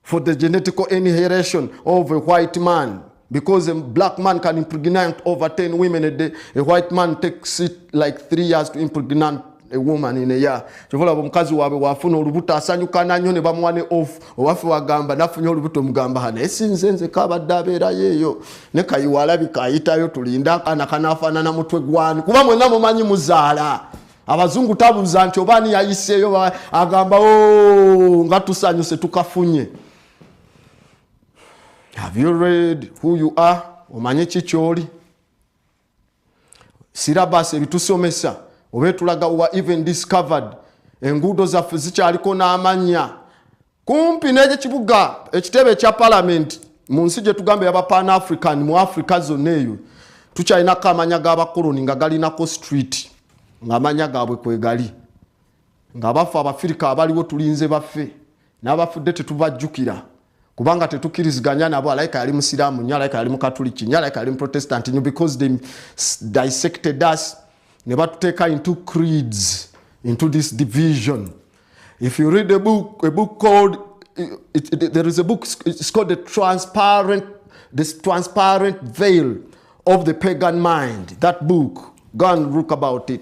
for the genetical inheritance of a white man. Because a black man can impregnate over 10 women a day, a white man takes it like 3 years to impregnate a woman in a year. Chovola omukazi wabe wafuna olubuto asanyuka nanyo ne bamwane off owafe wagamba nafunye olubuto mugamba hana esinzenze kabadde abeera yeeyo ne kayiwalabika ayitayo tulinda akana kanafaanana mutwe gwani kuba mwenna mumanyi muzaala. Abazungu tabuuza nti obaani yayiseeyo agamba nga tusanyuse tukafunye. Have you read who you are? Omanye chicholi. Syllabus ebitusomesa obetulaga wa even discovered enguudo zaffe zikyaliko n'amanya. Kumpi n'ekyo kibuga ekitebe kya parliament mu nsi gye tugambe yaba Pan-African mu Africa zonna eyo tukyalinako amanya g'abakoloni nga galinako street ng'amanya gaabwe kwegali nga bafe Abafirika abaliwo tulinze baffe n'abafudde tetubajjukira. Kubanga tetukiriziganya nabo, alayika yali musiramu nnyo, alayika yali mukatuliki nnyo, alayika yali protestant nnyo, because they dissected us ne batuteeka into creeds, into this division. If you read a book called there is a book, it's called the transparent veil of the pagan mind. That book, go and look about it.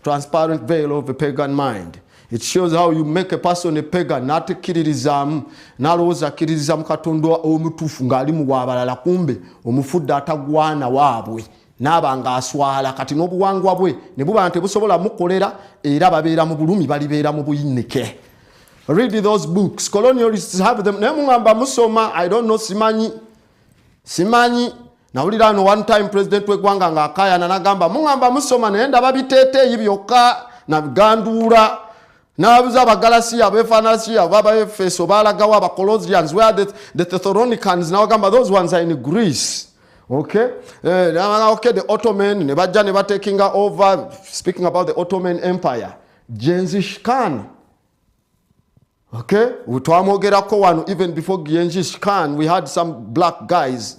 Transparent veil of the pagan mind. It shows how you make a person a pagan, not a kiririzamu, nalowooza kiririzamu Katonda omutuufu ng'ali mu bw'abalala, kumbe omufudde atagwana waabwe n'aba ng'aswala kati n'obuwangwa bwe ne buba nti busobola mukolera era babeera mu bulumi balibeera mu buyinike. Read those books. Colonialists have them. Naye mungamba musoma, I don't know, simanyi. Nawulira no one time president w'eggwanga ng'akaayana n'agamba mungamba musoma naye ndaba biteeteeyi byokka na biganduula. Nabuza abagalasiya abefanasiya abaefeso balagawo abacolosians where the Thessalonians now gamba those ones are in Greece. Okay? Okay, the Ottoman ne bajja ne taking over. Speaking about the Ottoman Empire, Genghis Khan. Okay? Utwamogerako wano even before Genghis Khan we had some black guys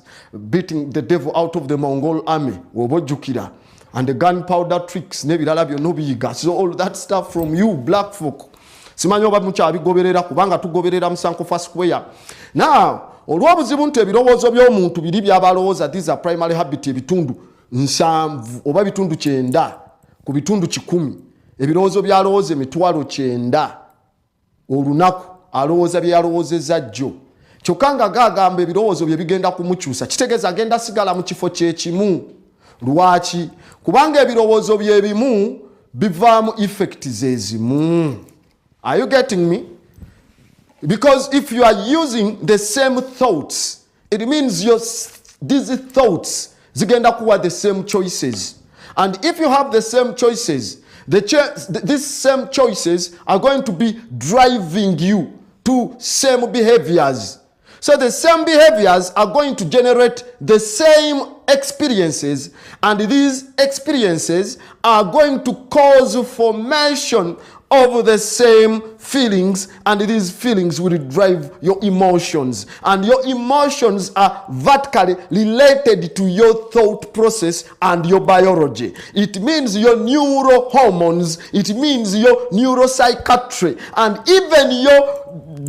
beating the devil out of the Mongol army. Wobojukira. and the gunpowder tricks n'ebirala byonna obiyiga. So all that stuff from you black folk simanyi oba mukyabigoberera kubanga tugoberera mu Sankofa Square. Now olw'obuzibu nti ebirowoozo by'omuntu biri byabalowooza, these are primary habit, ebitundu 7 oba bitundu 9 ku bitundu 100 ebirowoozo byalowooza emitwalo 9 olunaku alowooza bye yalowoozezza jjo. Kyokka nga gagamba ebirowoozo bye bigenda kumukyusa, kitegeeza agenda sigala mu kifo kyekimu. Lwaki? Kubanga ebirowoozo bye bimu bivaamu effects ezimu. Are you getting me? Because if you are using the same thoughts, it means these thoughts zigenda kuwa the same choices. And if you have the same choices, these same choices are going to be driving you to same behaviors. So the same behaviors are going to generate the same experiences, and these experiences are going to cause formation of the same feelings, and these feelings will drive your emotions, and your emotions are vertically related to your thought process and your biology. It means your neurohormones, it means your neuropsychiatry, and even your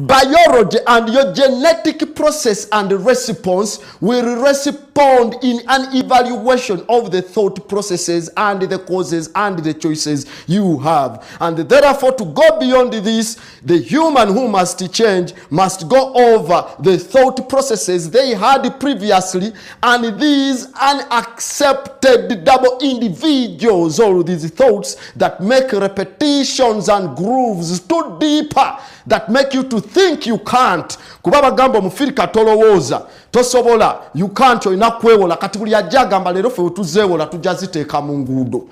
biology and your genetic process and response will respond in an evaluation of the thought processes and the causes and the choices you have. And therefore, to go beyond this, the human who must change must go over the thought processes they had previously, and these unaccepted double individuals, all these thoughts that make repetitions and grooves too deeper, that make you to think you can't. Kubaba gambo mufirika tolowooza tosobola, you can't, olina kwewola. Kati buli ajja agamba leero ffe wetuzeewola tujja ziteeka mu nguudo.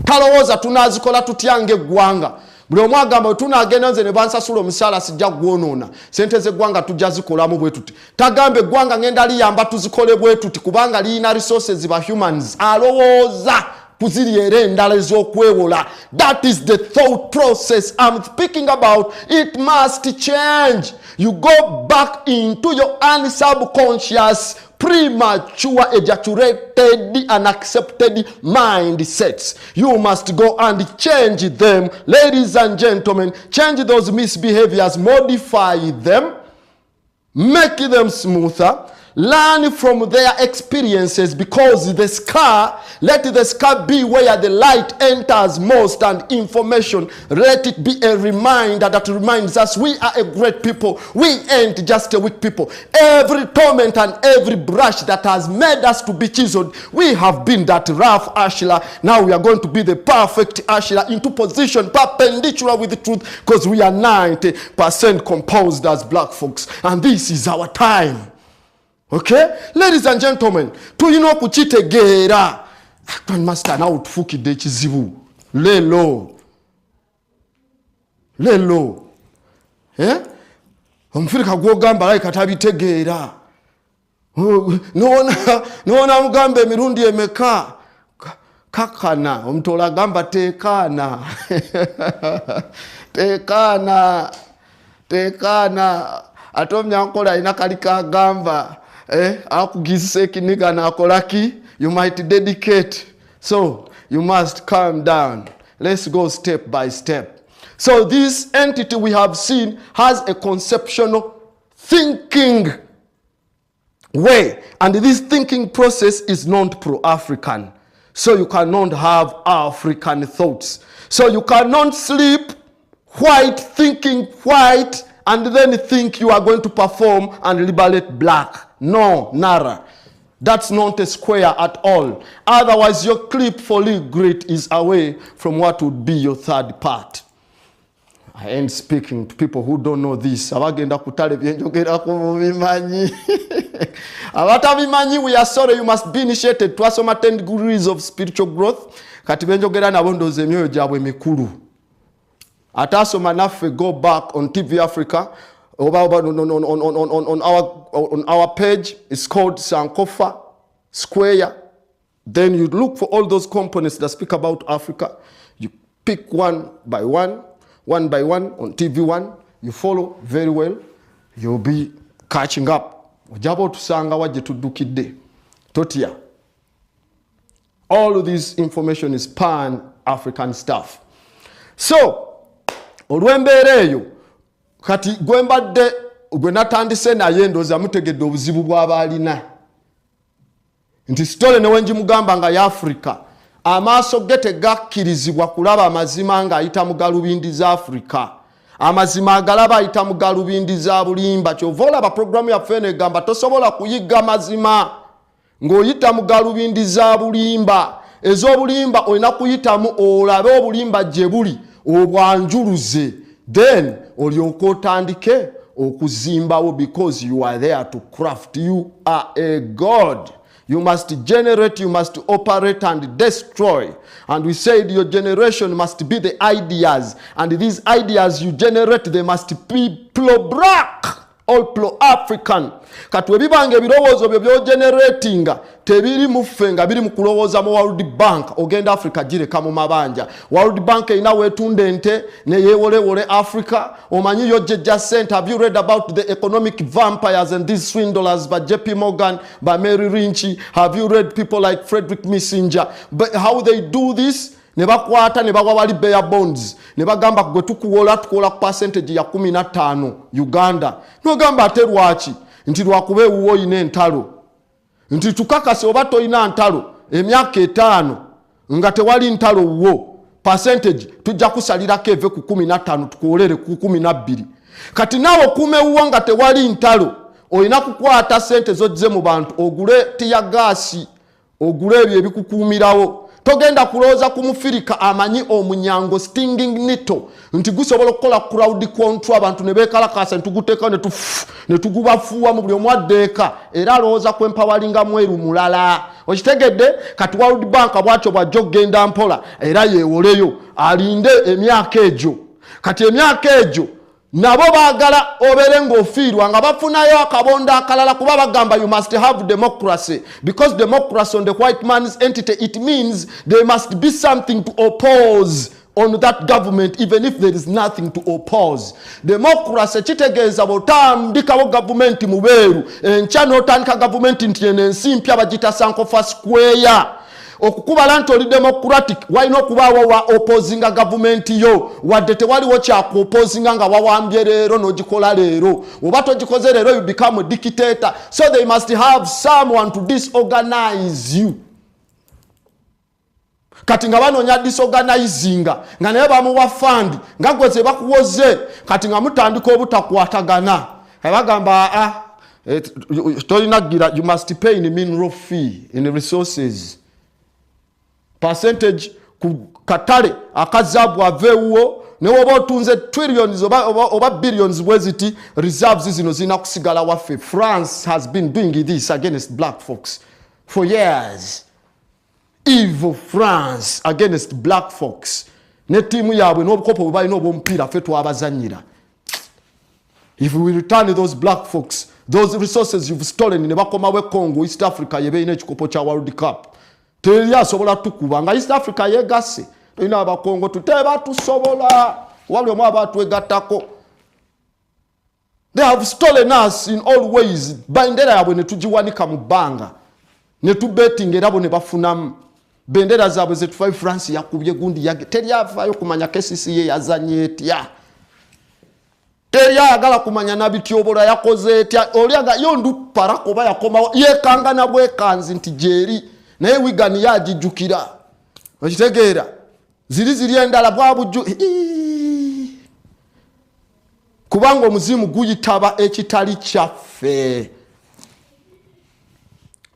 Talowooza tunaazikola tutyange eggwanga. Buli omu agamba tunagenda nze ne bansasula omusaala sijja gwonoona, sente z'eggwanga tujja zikolamu bwe tuti. Tagamba eggwanga ngenda liyamba tuzikole bwe tuti kubanga liyina resources ba humans. Alowooza kuziri era endala ez'okwewola. That is the thought process I'm speaking about. It must change. You go back into your unsubconscious, premature, ejaculated, unaccepted mindsets. You must go and change them. Ladies and gentlemen, change those misbehaviors, modify them, make them smoother. Learn from their experiences, because the scar, let the scar be where the light enters most, and information, let it be a reminder that reminds us we are a great people. We ain't just a weak people. Every torment and every brush that has made us to be chiseled, we have been that rough ashlar. Now we are going to be the perfect ashlar, into position perpendicular with the truth, because we are 90% composed as black folks, and this is our time. Okay? Ladies and gentlemen, tulina okukitegeera. Master nawe tufukidde ekizibu. Lelo. Omufirika gwogamba like atabitegeera. Noona mugamba emirundi emeka. Kakana. Omutola agamba teekaana. Teekaana. Ate omnyankola alina kali kagamba. Akugizise ekiniga nakolaki, you might dedicate. So you must calm down. Let's go step by step. So this entity we have seen has a conceptual thinking way, and this thinking process is not pro-African. So you cannot have African thoughts. So you cannot sleep white, thinking white, and then think you are going to perform and liberate black. No, nara. That's not a square at all. Otherwise, your clip for regret is away from what would be your third part. I ain't speaking to people who don't know this. Abagenda kutale byenjogera ku bimanyi. Abatabimanyi, we are sorry, you must be initiated to some 10 degrees of spiritual growth. Kati byenjogera nabo ndoze emyoyo gyabwe mikulu. Atasoma naffe, go back on TV Africa. On our page, it's called Sankofa Square. Then you look for all those components that speak about Africa. You pick one by one on TV1. You follow very well. You'll be catching up. Ojabo tusanga waje tudukidde. Totia. All of this information is pan-African stuff. So, olw'embeera eyo, kati gwe mbadde gwe natandise naye ndowooza mutegedde obuzibu bw'abaalina. Nti sitole ne wenjimugamba nga ya Africa, amaaso ge tegakkirizibwa kulaba amazima ng'ayita mu galubindi za Africa. Amazima agalaba ayita mu galubindi za bulimba. Kyova olaba programu yaffe negamba tosobola kuyiga mazima ng'oyita mu galubindi za bulimba. Ez'obulimba olina kuyitamu olabe obulimba gye buli obwanjuluze, then olyoka otandike okuzimbawo, because you are there to craft. You are a god. You must generate, you must operate and destroy. And we said your generation must be the ideas. And these ideas you generate, they must be pro-black or pro-African. Katwe bibange birowoozo byo generatinga tebiri mufenga biri mukulowooza mu World Bank ogenda Africa gireka mu mabanja. World Bank ina wetunde ente ne yewolewole Africa. Omanyi yo jeja center. Have you read about the economic vampires and these swindlers by JP Morgan, by Mary Lynch? Have you read people like Frederick Messenger? But how they do this? Ne bakwata ne bagwa bali bear bonds ne bagamba gwe tukuwola ku percentage ya 15 Uganda. No gamba ate lwaki nti lwakube uwo ine entalo nti tukakase oba toyina ntalo emyaka 5 nga tewali ntalo uwo percentage tujja kusalira keve ku 15 tukolere ku 12. Kati nawo kume uwo nga tewali ntalo oyina kukwata sente zojje mu bantu ogule tiya gasi ogule ebyo ebikukumirawo. Togenda kulooza kumufirika amanyi omunyango stinging nito nti gusobola okukola crowd control abantu ne bekalakasa ntuguteka ne tugubafuwa mu buli omwaddeeka era alowooza kwempawalinga mweru mulala. Okitegedde kati World Bank bwatyo bwajja okugenda mpola era yeewoleyo alinde emyaka egyo. Kati emyaka egyo nabo baagala obere ng'ofiirwa nga bafunayo akabonda akalala kuba bagamba you must have democracy, because democracy on the white man's entity, it means there must be something to oppose on that government even if there is nothing to oppose. Democracy kitegeeza botandikawo government mubeeru enkya n'otandika government nti eno ensi mpya bagita Sankofa Square. Okukubala nti oli democratic walina okubaawo wa opposing government yo wadde tewaliwo kyaku opposinga nga wawambye leero n'ogikola leero. Oba togikoze leero you become a dictator. So they must have someone to disorganize you. Kati nga banoonya disorganizinga nga naye bamuwa fund nga gweze bakuwoze kati nga mutandika obutakwatagana. Bagamba tolina gira, you must pay in mineral fee in resources. Percentage ku katale akazabu avewo ne woba otunze trillions oba billions bweziti reserves zino zina kusigala waffe. France has been doing this against black folks for years. Evil France against black folks. Ne timu yabwe n'obukopo bwe balina obw'omupiira ffe twabazanyira. If we return those black folks, those resources you've stolen ne bakomawo Congo, East Africa yebeina ekikopo kya World Cup. Teri asobola tukuba nga East Africa yegase tulina abakongo tuteba tusobola wali omwa abatwegattako. They have stolen us in all ways. Bendera yabwe ne tugiwanika mu bbanga ne tubetinga era bo ne bafunamu bendera zaabwe ze tufayo. France yakubye gundi yage teri afaayo kumanya kesisi ye yazanye etya, teri ayagala kumanya nabityobola yakoze etya. Oliaga yondu parakoba yakomawo yekanga na bwekanzi nti jeri naye wigani yagijjukira. Okitegeera ziri endala bwabujju kubanga omuzimu guyitaba ekitali kyaffe.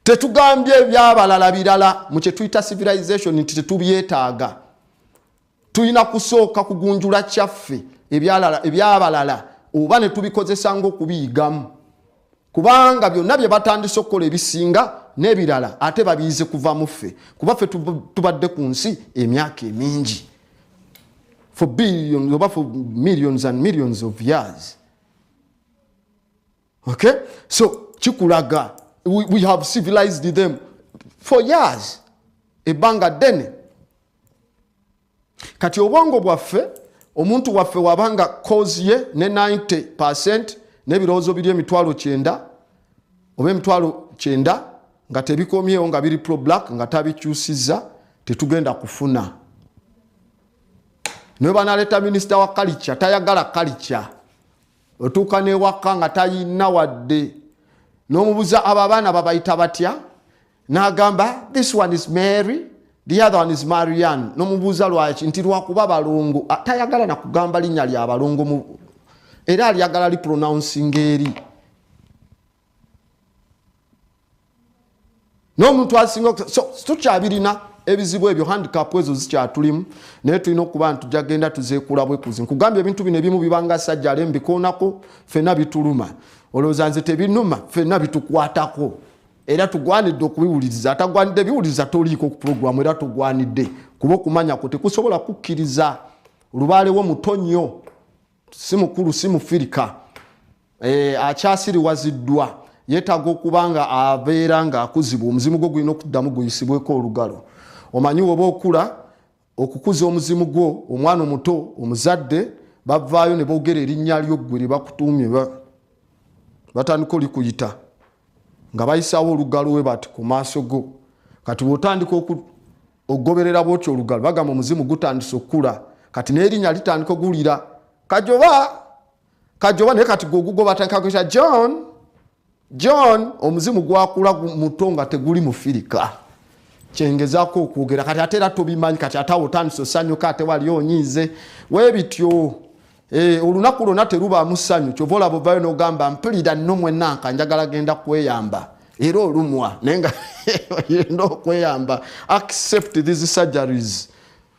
Tetugambye ebyabalala birala mu kye tuyita civilization nti tetubyetaaga. Tulina kusooka kugunjula kyaffe ebyabalala oba ne tubikozesa ng'okubiyigamu, kubanga byonna bye batandise okukola ebisinga n'ebirala ate babiyize kuva mu ffe kuba ffe tubadde ku nsi emyaka emingi for billions oba for millions and millions of years. Okay, so kikulaga we have civilized them for years ebbanga ddene. Kati obwongo bwaffe omuntu waffe wabanga cause ye ne 90% n'ebirowoozo biri 900 oba 900 nga tebikomyewo nga biri pro black nga tabikyusiza tetugenda kufuna. Ne banaleta minisita wa culture tayagala culture. Otuuka n'ewaka nga tayina wadde. N'omubuuza abo abaana babayita batya? N'agamba this one is Mary, the other one is Marianne. N'omubuuza lwaki nti lwakuba balongo. Tayagala na kugamba linnya lya balongo era aliyagala li pronouncing eri. N'omuntu asinga so tukyabirina ebizibu ebyo handicap ezo zikyatulimu naye tulina okuba ntujagenda tuzeekula bwekuzi. Nkugambye ebintu bino ebimu bibanga sajjale mbikoonako ffenna bituluma. Olowooza nze tebinuma ffenna bitukwatako era tugwanidde okubiwuliriza. Atagwanidde biwuliriza toliiko ku programu era tugwanidde kuba okumanyako tekusobola kukkiriza. Olubaalewo muto nnyo si mukulu si mufirika akyasiriwaziddwa yeetaaga okubanga abeera nga akuzibwa omuzimu gwo gulina okuddamu guyisibweko olugalo. Omanyi oba okula okukuza omuzimu gwo omwana omuto omuzadde bavaayo ne boogera erinnya lyoggwe lye bakutuumye batandika olikuyita nga bayisaawo olugalo we bati ku maaso go. Kati bw'otandika okugoberera bwotyo olugalo bagamba omuzimu gutandise okukula kati n'erinnya litandika okuwulira kajoba naye kati gwogugo batandika kuyita John omuzimu gwakula muto nga teguli mufirika. Kyengezaako okwogera kati ate era tobimanyi kati ate otandise osanyuka ate wali onyiize weebityo. Olunaku lwonna terubaamu ssanyu kyova olaba ovaayo n'ogamba mpulira nno mwenna njagala genda kweyamba era olumwa naye nga yenda okweyamba. Accept these surgeries.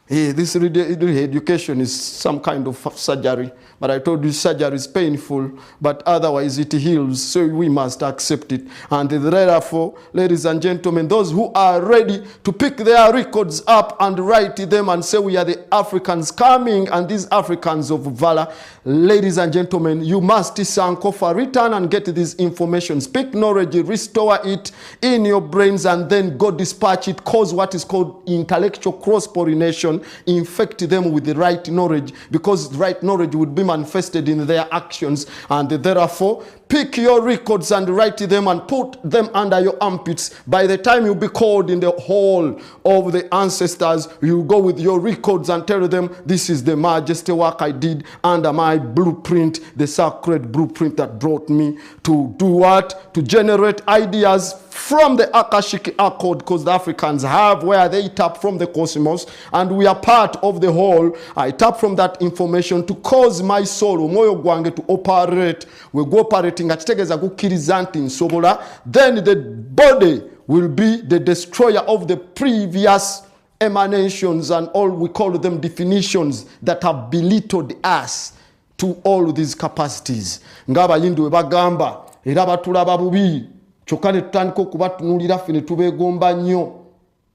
This education is some kind of surgery, but I told you surgery is painful, but otherwise it heals, so we must accept it. And therefore, ladies and gentlemen, those who are ready to pick their records up and write them and say we are the Africans coming and these Africans of valor, ladies and gentlemen, you must Sankofa, return and get this information, speak knowledge, restore it in your brains, and then go dispatch it, cause what is called intellectual cross-pollination, infect them with the right knowledge, because the right knowledge would be manifested in their actions. And therefore pick your records and write them and put them under your armpits. By the time you be called in the hall of the ancestors, you go with your records and tell them this is the majesty work I did under my blueprint, the sacred blueprint that brought me to do what? To generate ideas from the Akashic Accord, because the Africans have where they tap from the cosmos and we are part of the whole. I tap from that information to cause my soul, moyo gwange, to operate. We go operating at tegeza kukkiriza nti nsobola, then the body will be the destroyer of the previous emanations and all we call them definitions that have belittled us to all these capacities. Ng'abayindi we bagamba era batulaba bubi kyokka ne tutandika okubatunuulira ffe ne tubeegomba nnyo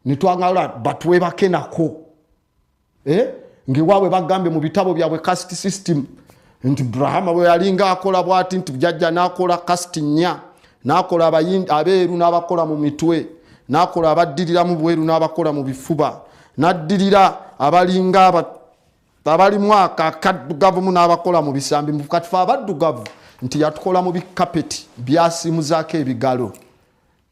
ne twagala batwebake nako. Ng'ewaabwe bagambye mu bitabo byabwe caste system nti Brahma bwe yalinga akola bw'ati nti jjajja n'akola caste nnya, n'akola abeeru n'abakola mu mitwe, n'akola abaddirira mu bweru n'abakola mu bifuba, n'addirira abalinga abalimu akaddugavu n'abakola mu bisambi. Kati fe abaddugavu nti yatukola mu bikapeti byasimuzaako ebigalo.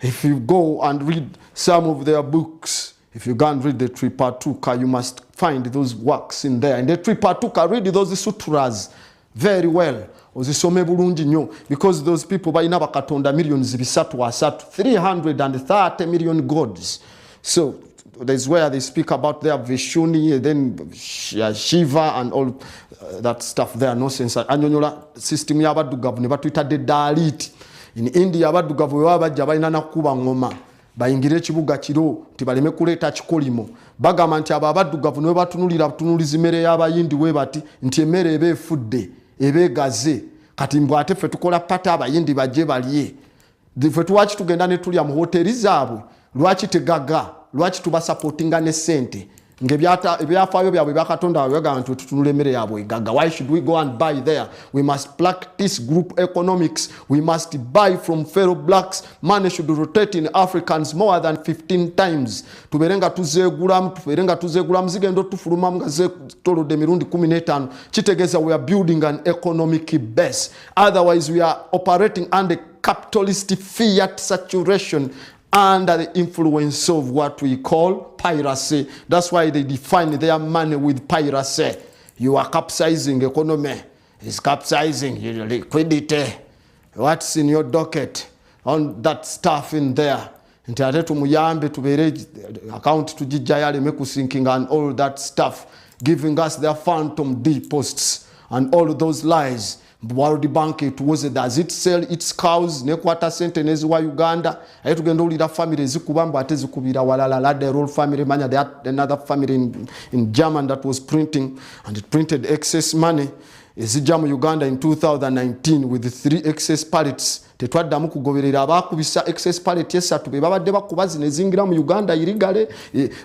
If you go and read some of their books, if you go and read the Tripatuka, you must find those works in there. In the Tripatuka, read those sutras very well. Ozisome bulungi nnyo, because those people balina bakatonda millions bisatu asatu, 330 million gods. So there's where they speak about their Vishnu, then Shiva and all that stuff there. No sense. Anyonyola system y'abaddugavu ne batuyita de Dalit. In India abaddugavu we baba bajja balina nakuba ngoma bayingire ekibuga kiro tibaleme kuleeta kikolimo. Bagamba nti abo abaddugavu ne batunulira butunulizi mmere y'abayindi we bati nti emmere eba efudde eba egaze. Kati mbw ate ffe tukola pata abayindi bajje balye. Ffe tuwaki tugenda ne tulya mu hoteri zaabwe, lwaki tegaga, lwaki tubasupportinga ne ssente ng'ebyafaayo byabwe byakatonda bagamba nti tutunula emmere yaabwe egaga. Why should we go and buy there? We must practice group economics. We must buy from fellow blacks. Money should rotate in Africans more than 15 times. Tuberenga tuzeegulamu zigenda tufulumamu nga zetolodde emirundi 15. Kitegeeza we are building an economic base. Otherwise we are operating under capitalist fiat saturation under the influence of what we call piracy. That's why they define their money with piracy. You are capsizing economy. It's capsizing your liquidity. What's in your docket? On that stuff in there. Ntiyate tumuyambe tubere account tujijayale mekusinking and all that stuff, giving us their phantom deposits and all those lies. World Bank, it was it, does it sell its cows nekwata sente neziwa Uganda aye tugenda olira family zikubamba ate zikubira walala la the royal family manya another family in German that was printing, and it printed excess money. Ezijja mu Uganda in 2019 with the 3 excess pallets. Tetwaddamu kugoberera abakubisa excess pallet esatu be babadde bakuba zino ezingira mu Uganda irigale.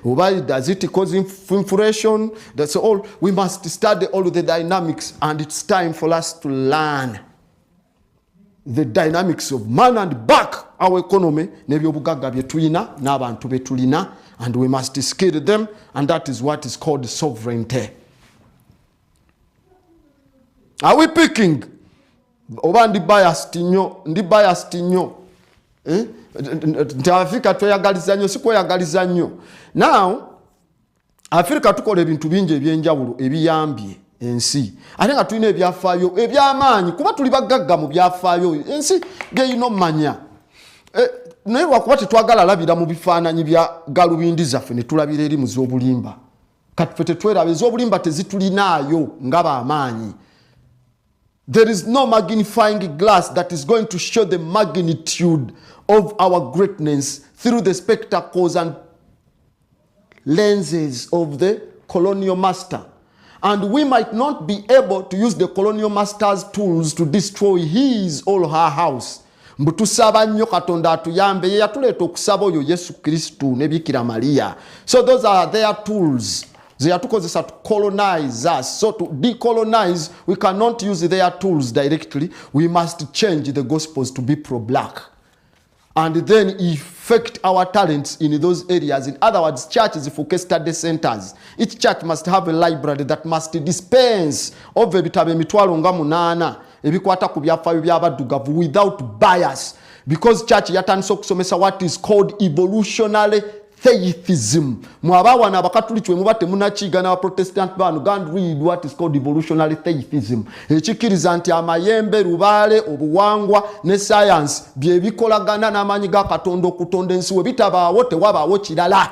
Oba does it cause inflation? That's all. We must study all the dynamics, and it's time for us to learn the dynamics of man and back our economy n'ebyobugagga bye tulina n'abantu be tulina, and we must skill them, and that is what is called sovereignty. Are we picking? Oba ndi biased nnyo. Nti Africa tweyagaliza nnyo, si kweyagaliza nnyo. Now, Africa tukola ebintu bingi ebyenjawulo ebiyambye ensi. Ate nga tulina ebyafaayo eby'amaanyi, kuba tuli bagagga mu byafaayo ensi geyino manya. Naye lwakuba tetwagala labira mu bifaananyi bya galubindi zaffe ne tulabira eri mu z'obulimba. Kati ffe tetweraba ez'obulimba tezitulinaayo ngaba amaanyi. There is no magnifying glass that is going to show the magnitude of our greatness through the spectacles and lenses of the colonial master. And we might not be able to use the colonial master's tools to destroy his or her house. Mbutusaba nnyo Katonda atuyambe, ye yatuleeta okusaba oyo Yesu Kristu ne Bikira Maria. So those are their tools. They are to colonize us. So to decolonize, we cannot use their tools directly. We must change the gospels to be pro-black. And then effect our talents in those areas. In other words, churches focus study centers. Each church must have a library that must dispense of ebitabo emitwalo nga 8 ebikwata ku byafaayo by'abaddugavu without bias. Because church yatandise okusomesa what is called evolutionary theism. Mwabawana abakatuliki we mubate munakiga na Protestant banu and read what is called evolutionary theism. Ekikiriza nti amayembe, rubale, obuwangwa ne science bye bikolagana n'amanyi ga Katonda okutonda ensi we bitabaawo tewabaawo kirala.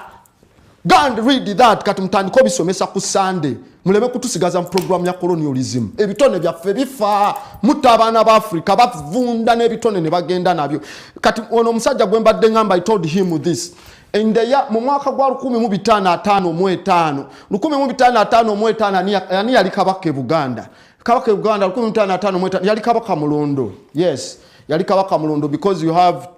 Go and read that kati mutandika bisomesa ku Sunday. Muleme kutusigaza mu program ya colonialism. Ebitone byaffe bifa, mutabana ba Africa bavunda n'ebitone ne bagenda nabyo. Kati ono omusajja gwe mbadde ngamba, I told him this. In the year mu mwaka gwa 1555 ani yali kabaka e Buganda. Kabaka e Buganda 1555 yali kabaka Mulondo. Yes, yali kabaka Mulondo, because you have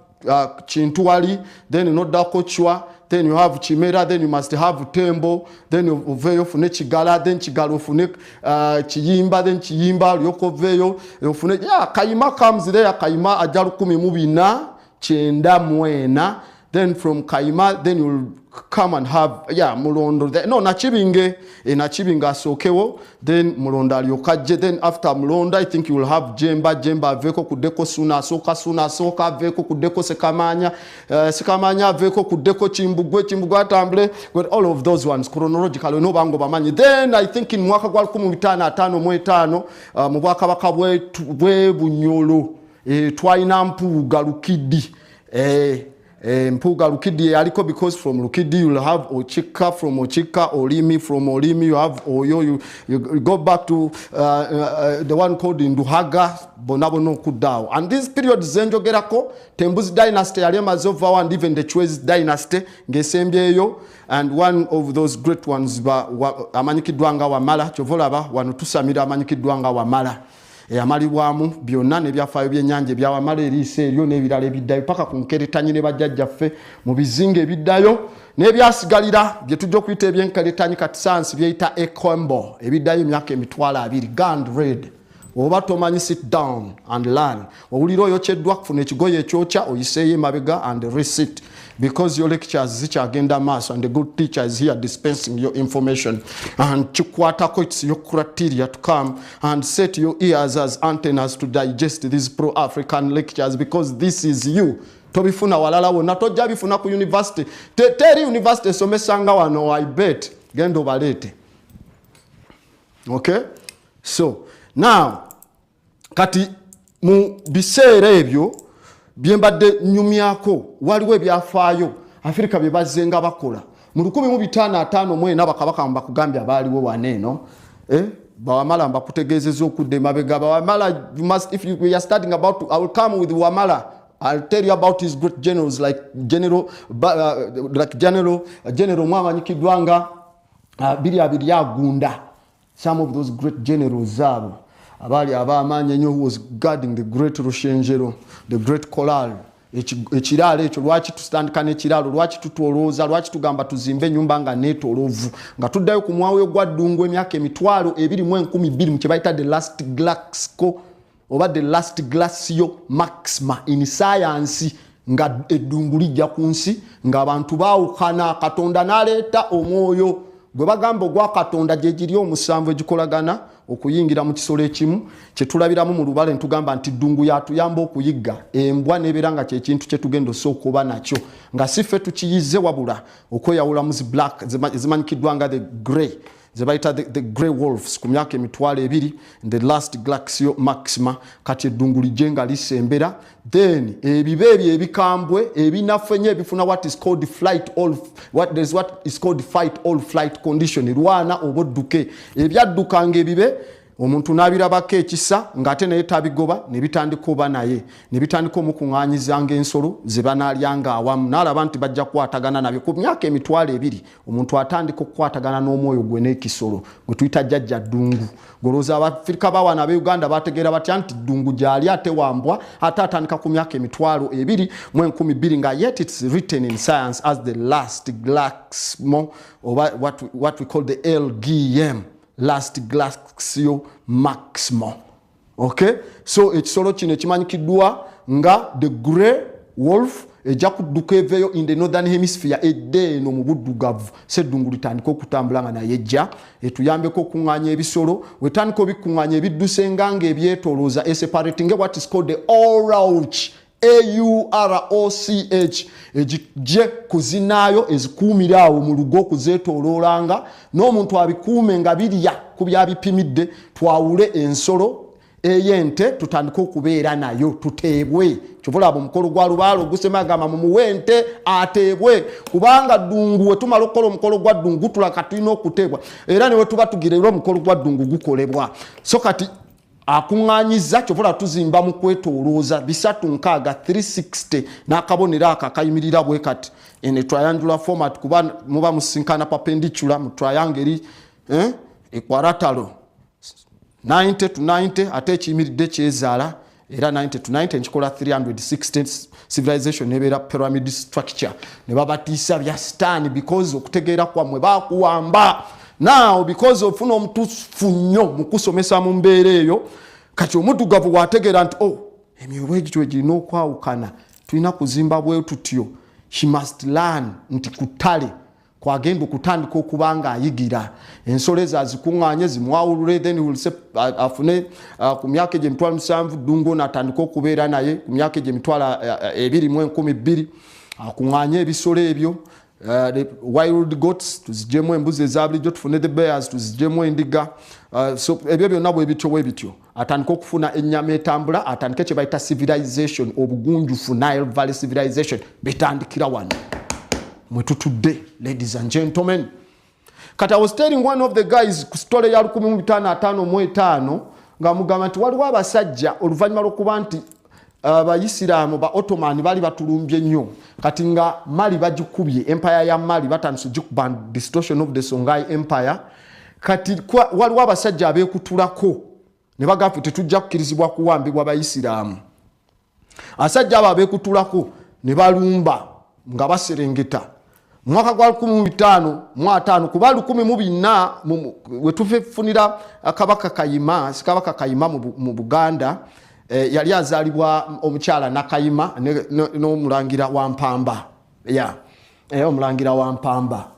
Chintuwali, then Nodakochwa, then you have Chimera, then you must have Tembo, then Oveyo fune Chigala, then Chigalo fune Chiyimba, then Chiyimba Yokoveyo fune. Yeah, Kayima comes there, Kayima ajalu 19 Then from Kayima, then you'll come and have, Mulondo. No, Nachibinge, Nachibinga Sokewo, then Mulonda Yokaje, then after Mulonda, I think you will have Jemba, Veko Kudeko Suna Soka, Veko Kudeko Sekamanya, Veko Kudeko Chimbugwe Tamble, with all of those ones, chronologically, no bango bamani. Then I think in Mwaka Kumitana, Tano Moetano, Mwaka Wakabwe, Bunyolo, Twainampu, Galukidi, Mpuga Lukidi aliko, because from Lukidi you'll have Ochika, from Ochika Olimi, from Olimi you have Oyo, you go back to the one called Nduhaga Bonabo no Kudao. And this period Zenjo Gerako, Tembu's dynasty, Ariamazova, and even the Chwez dynasty, Gesembieyo, and one of those great ones Amaniki Dwanga Wamala, Chovolaba, Wanutusamida Amaniki Dwanga Wamala. Amalibwamu byonna ne byafaayo byennyanja byawamala eriisa eryo n'ebirala ebiddayo paka ku nkeretanyi ne bajjajjaffe mu bizinga ebiddayo n'ebyasigalira bye tujja okuyita ebyenkeretanyi kati science byeyita ekombo ebiddayo emyaka emitwalo 2 gand read. Oba tomanyi, sit down and learn. Owulira oyokyeddwa kufuna ekigoye ekyokya oyiseeyo emabega and receipt, because your lectures zikyagenda maaso and the good teacher is here dispensing your information. And chikwatako, it's your criteria to come and set your ears as antennas to digest these pro-African lectures, because this is you tobifuna walala wonna tojja bifuna ku university teri university somesanga wano I bet gendo balete. Okay, so now kati mu biseera ebyo byembadde nyumyako waliwo ebyafaayo Afrika bye bazzenga bakola mu 1555 bakabaka mbakugambya baaliwo waneeno bawamala mbakutegeezeza okudde mabega bawamala if we are studying about I will come with Wamala. I'll tell you about his great generals like General Mwamanyikidwanga biri agunda. Some of those great generals abali abamanyi ennyo who was guarding the great Rushenjero, the great Kolal. Ekiraalo ekyo lwaki tutandika n'ekiraalo lwaki tutolooza lwaki tugamba tuzimbe ennyumba nga neetoloovu nga tuddayo ku mwawe gwa ddungu emyaka 20,012 mu kye bayita the last glaxco oba the last glacio maxima in science nga eddungu lijja ku nsi ng'abantu baawukana Katonda n'aleeta omwoyo gwe bagamba ogwa Katonda gye giri omusanvu egikolagana okuyingira mu kisolo ekimu kye tulabiramu mu lubale ntugamba nti ddungu yatuyamba okuyigga embwa n'ebeera nga kye kintu kye tugenda osooka nakyo nga si ffe tukiyize wabula okweyawula mu zi black zimanyikiddwa nga the grey zebayita the grey wolves ku myaka 20,000 the last glaxio maxima kati eddungu lijje nga lisembera then ebibe ebyo ebikambwe ebinafenye ebifuna what is called fight all flight condition lwana obodduke ebyaddukanga ebibe omuntu nabirabako ekisa ng'ate naye tabigoba ne bitandika oba naye ne bitandika omukuŋŋaanyizanga ensolo ze banaalyanga awamu n'alaba nti bajja kukwatagana nabyo ku myaka 20,000 omuntu atandika okukwatagana n'omwoyo gwe n'ekisolo gwe tuyita jjajja ddungu golooza Abafirika bawana ab'Uganda bategeera batya nti ddungu gyali ate wambwa ate atandika ku myaka 20,012 nga yet it's written in science as the last glaxmo or what we call the LGM last glaxio maximo. Okay, so ekisolo kino ekimanyikiddwa nga the grey wolf ejja kudduka eveeyo in the northern hemisphere edde eno mu buddugavu seddungu litandika okutambula nga naye ejja etuyambeko okuŋŋaanya ebisolo wetandika obikuŋŋaanya ebiddusenga nga ebyetolooza separating what is called the AUROCH ejije kuzinaayo ezikuumira awo mu lugo okuzeetooloolanga n'omuntu abikuume nga birya ku byabipimidde twawule ensolo eyente tutandika okubeera nayo tuteebwe kyobulaba omukolo gwa lubaalo gusema agamba mumuwente ateebwe kubanga ddungu we tumala okukola omukolo gwa ddungu tulaka tulina okuteebwa era ne we tuba tugireera omukolo gwa ddungu gukolebwa so kati akuŋŋaanyiza kyovula tuzimba mu kwetoolooza 360 n'akabonero aka kayimirira bwe kati in a triangular format kuba muba musinkana perpendicular mu triangle equilateral 90 to 90 ate ekiyimiridde kyezaala era 90 to 90 nkikola 360 civilization nebeera pyramid structure ne babatiisa bya sitaani because okutegeera kwammwe bakuwamba. Now because ofuna omutuufu nnyo mu kusomesa mu mbeera eyo kati omuddugavu bw'ategeera nti emyoyo egyo girina okwawukana tulina kuzimba bwe tutyo she must learn nti ku ttale kwagenda okutandika okuba nga ayigira ensolo ezo azikuŋŋaanye zimwawulule then will say afune ku myaka egyo 7 ddungu n'atandika okubeera naye ku myaka egyo 2012 akuŋŋaanye ebisolo ebyo the wild goats tuzijemu embuzi ezabulijjo tufune the bears tuzijemu endiga so ebyo byonna bwe bityo atandika okufuna ennyama etambula atandika kye bayita civilization obugunjufu Nile Valley civilization bitandikira wano mwe tutudde ladies and gentlemen. Kati I was telling one of the guys ku story ya 1555 nga mugamba nti waliwo abasajja oluvannyuma lw'okuba nti abayisiraamu ba Ottoman bali batulumbye nnyo kati nga Mali bagikubye empire ya Mali batandise okikuba distortion of the Songhai empire kati waliwo abasajja abeekutulako ne bagamba tetujja kukkirizibwa kuwambibwa abayisiraamu asajja abo abeekutulako ne balumba nga baserengeta mwaka gwa 1505 kuba 1400 wetufunira kabaka Kayima mu Buganda yali azalibwa omukyala Nakayima n'omulangira wa Mpamba omulangira wa Mpamba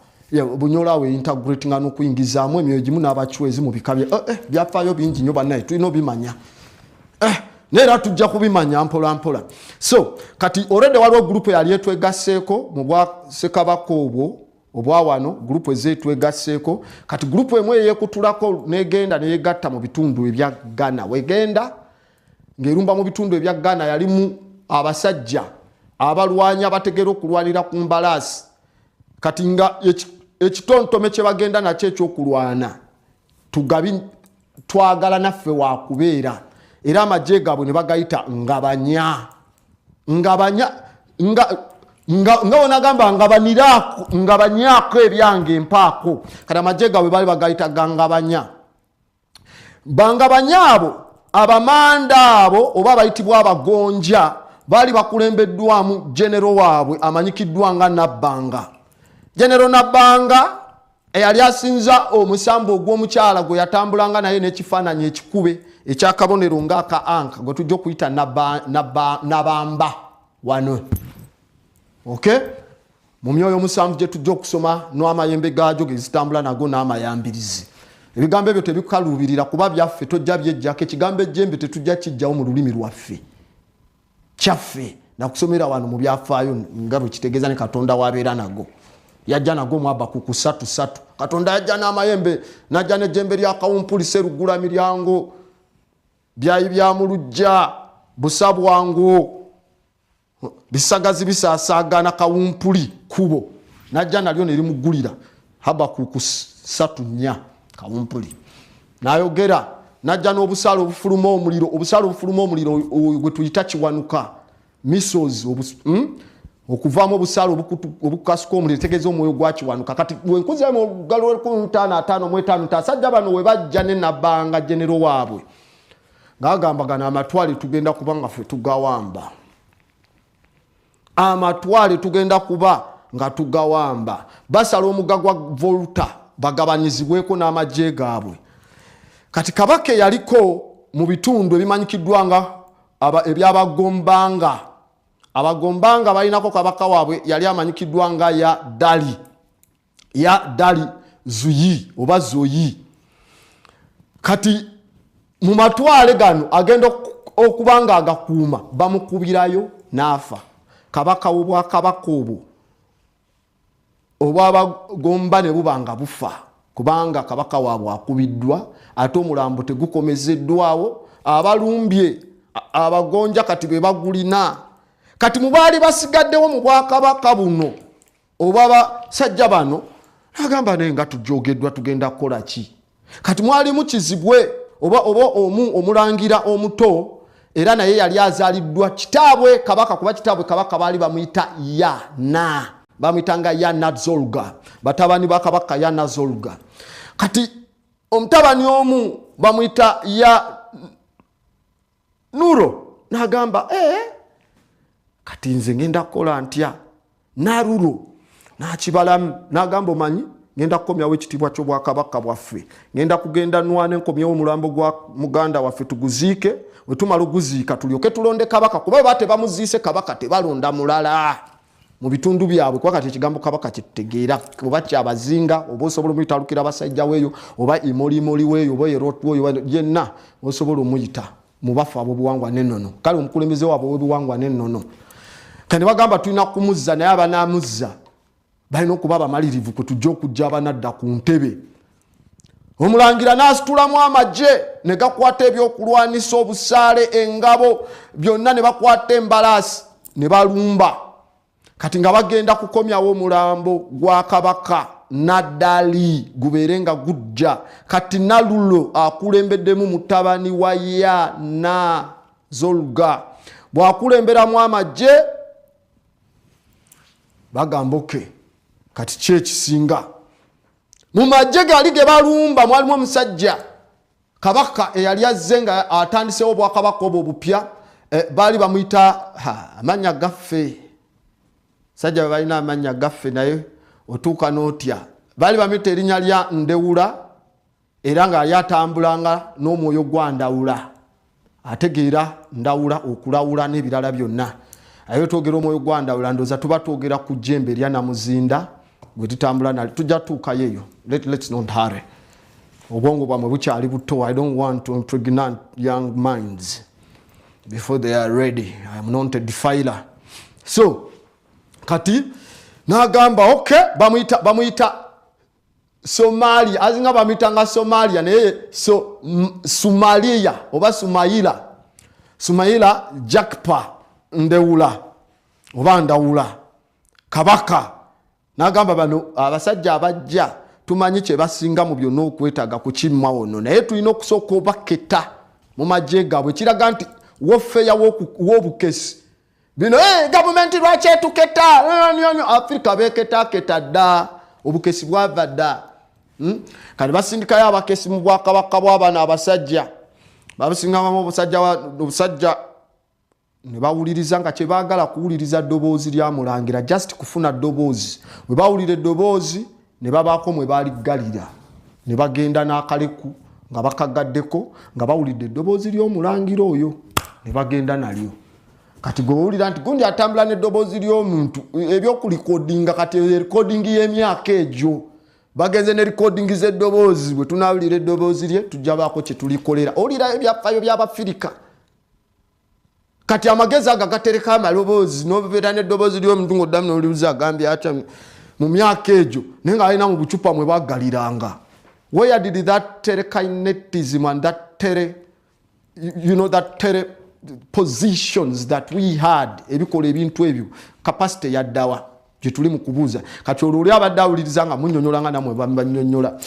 bunyola we integrating n'okuyingizaamu emyoyo gimu n'abachwezi mu bikabye byafaayo bingi nnyo bannaye tulina obimanya nera tujja kubimanya mpola mpola. So kati already waliwo group yali etwegasseeko mu bwa Ssekabaka obwa wano, group ezetwegasseeko. Kati group emwe yekutulako negenda neyegatta mu bitundu ebya Ghana. Wegenda ngerumba mu bitundu ebya Ghana yalimu abasajja abalwanya bategera okulwanira ku mbalasi. Kati nga ekitontome kye bagenda nakyo ekyokulwana tugabi twagala naffe wakubeera. Era amagye gaabwe ne bagayita ngabanya nga onagamba ngabanyaako ebyange empaako. Kati amagye gaabwe bali bagayita gangabanya. Bangabanya abo abamanda abo oba bayitibwa abagonja bali bakulembeddwamu genero waabwe amanyikiddwa nga Nabbanga. Genero Nabbanga eyali asinza omusambo ogw'omukyala gwe yatambulanga naye n'ekifaananyi ekikube ekyakabonero ng'aka anka gwe tujja okuyita Nabamba wano. Okay? Mu myoyo omusanvu gye tujja okusoma n'amayembe gaagyo ge zitambula nago n'amayambirizi. Ebigambo ebyo tebikaluubirira kuba byaffe tojja byejjako. Ekigambo ejjembe tetujja kijjawo mu lulimi lwaffe kyaffe nakusomera wano mu byafaayo nga bwe kitegeeza ne Katonda wabeera nago. Yajja nago mwaba ku 3 Katonda yajja n'amayembe najja n'ejjembe lya kawumpuli serugula miryango byayi bya mulujja busabwango bisagazi bisaasagana kawumpuli kubo najja nalyo ne limugulira Habakuku 3:4 kawumpuli nayogera najja n'obusalo obufuluma omuliro gwe tuyita kiwanuka missiles okuvaamu obusalo obukasuka omuliro tegeeza omwoyo gwa kiwanuka. Kati wenkuza mu galo 1555 sajja bano we bajja ne Nabbanga genero waabwe ngagamba gana amatwale tugenda kuba nga ffe tugawamba. Amatwale tugenda kuba nga tugawamba. Basala omugga gwa Volta bagabanyizibweko n'amagye gaabwe. Kati Kabaka yaliko mu bitundu ebimanyikiddwa nga ebyabagombanga. Abagombanga balinako kabaka waabwe yali amanyikiddwa nga ya Dali Zuyi oba Zoyi. Kati mu matwale gano agenda okubanga agakuuma bamukubirayo n'afa. Kabaka w'obwakabaka obwo obw'abagomba ne bubanga bufa kubanga kabaka waabwe akubiddwa ate omulambo tegukomezeddwawo. Abalumbye abagonja kati be bagulina. Kati mubaali basigaddewo mu bwakabaka buno oba basajja bano agamba naye nga tujogeddwa tugenda kukola ki. Kati mwalimu Kizibwe oba omulangira omuto era naye yali azaaliddwa kitaabwe kabaka kuba kitaabwe kabaka baali bamuyita Yana. Bamuyitanga Yana Zolga. Batabani ba kabaka Yana Zolga. Kati omutabani omu bamuyita ya Nuro n'agamba kati nze ngenda kukola ntya Naruro n'akibalamu n'agamba omanyi ngenda kukomyawo ekitiibwa ky'obwakabaka bwaffe ngenda kugenda nwane nkomyewo omulambo gwa muganda waffe tuguziike bwe tumala oguziika tulyoke tulonde kabaka kuba bate bamuziise kabaka tebalonda mulala mu bitundu byabwe kuba kati ekigambo kabaka kitegeera oba kyabazinga oba osobola omuyita abasajja weeyo oba imolimoli weeyo oba erotwo weeyo yenna osobola omuyita mu bafu abo obuwangwa n'ennono. Kale omukulembeze waabwe w'obuwangwa n'ennono kandi bagamba tulina kumuzza naye abanamuzza balina okuba abamalirivu kwe tujja okujja abanadda ku ntebe. Omulangira n'asitulamu amagye ne gakwata ebyokulwanisa obusaale engabo byonna ne bakwata embalaasi ne balumba. Kati nga bagenda kukomyawo omulambo gwa kabaka Nadali gubeere nga gujja. Kati Nalulo akulembeddemu mutabani wa Yana Zolga bwakulemberamu amagye bagamba oke kati kyekisinga mu magye gali ge balumba mwalimu omusajja kabaka eyali azze nga atandisewo obwakabaka obwo obupya baali bamuyita amanya gaffe sajja bwe balina amanya gaffe naye otuuka n'otya baali bamuyita erinnya lya Ndewula era nga yali atambulanga n'omwoyo gwa Ndawula ategeera Ndawula okulawula n'ebirala byonna. Ayo twogera omwoyo gwa Ndawula ndoza tuba twogera ku jjembe lya Namuzindda gwe tutambula nali tujja tuukayo eyo. Let's not hurry. Obwongo bwamwe bukyali buto. I don't want to impregnate young minds. before they are ready. I am not a defiler. So kati nagamba okay, bamuyita Somalia, azinga bamitanga Somalia naye so Somalia oba Sumaila Jakpa Ndewula oba Ndawula Kabaka nagamba bano abasajja abajja tumanyi kye basinga mu byonna okwetaaga kukimma ono naye tulina okusooka obaketa mu magye gaabwe kiraga nti wofeya w'obukesi bino gavumenti lwaki etuketa Afrika beketaketa dda obukesi bwava dda kati basindikayo abakesi mu bwakabaka bw'abaana abasajja babusingamu obusajja ne bawuliriza nga kye baagala kuwuliriza ddoboozi lya mulangira just kufuna ddoboozi bwe bawulira eddoboozi ne babaako mwe baliggalira ne bagenda n'akaleku nga bakagaddeko nga bawulidde eddoboozi ly'omulangira oyo ne bagenda nalyo kati gwe wulira nti gundi atambula n'eddoboozi ly'omuntu ebyokulikodinga kati erikodingi y'emyaka egyo bagenze ne recording z'eddoboozi bwe tunaawulira eddoboozi lye tujja baako kye tulikolera owulira ebyafaayo by'Abafirika kati amagezi ago gatereka amaloboozi n'obeera n'eddoboozi ly'omuntu ng'oddamu n'olibuza agambye atya mu myaka egyo naye ng'alina mu bucupa mwe baggaliranga. Where did that telekinetism and that tele positions that we had ebikola ebintu ebyo capacity yaddawa gye tuli mu kubuuza kati olwo oli abadde awuliriza nga munnyonnyola nga namwe banyonnyola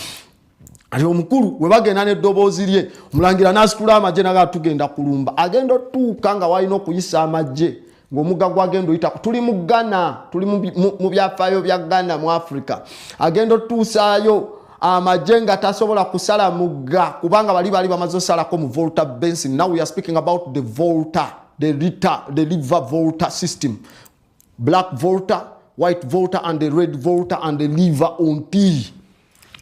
ati omukulu we bagenda n'eddoboozi lye omulangira n'asitula amagye naga tugenda kulumba agenda otuuka nga walina okuyisa amagye ng'omugga gwagenda oyita tuli mu Ghana tuli mu byafaayo bya Ghana mu Africa agenda otuusaayo amagye nga tasobola kusala mugga kubanga bali bamaze osalako mu Volta Basin. Now we are speaking about the Volta, the river Volta system, black Volta, white Volta and the red Volta and the liver on tea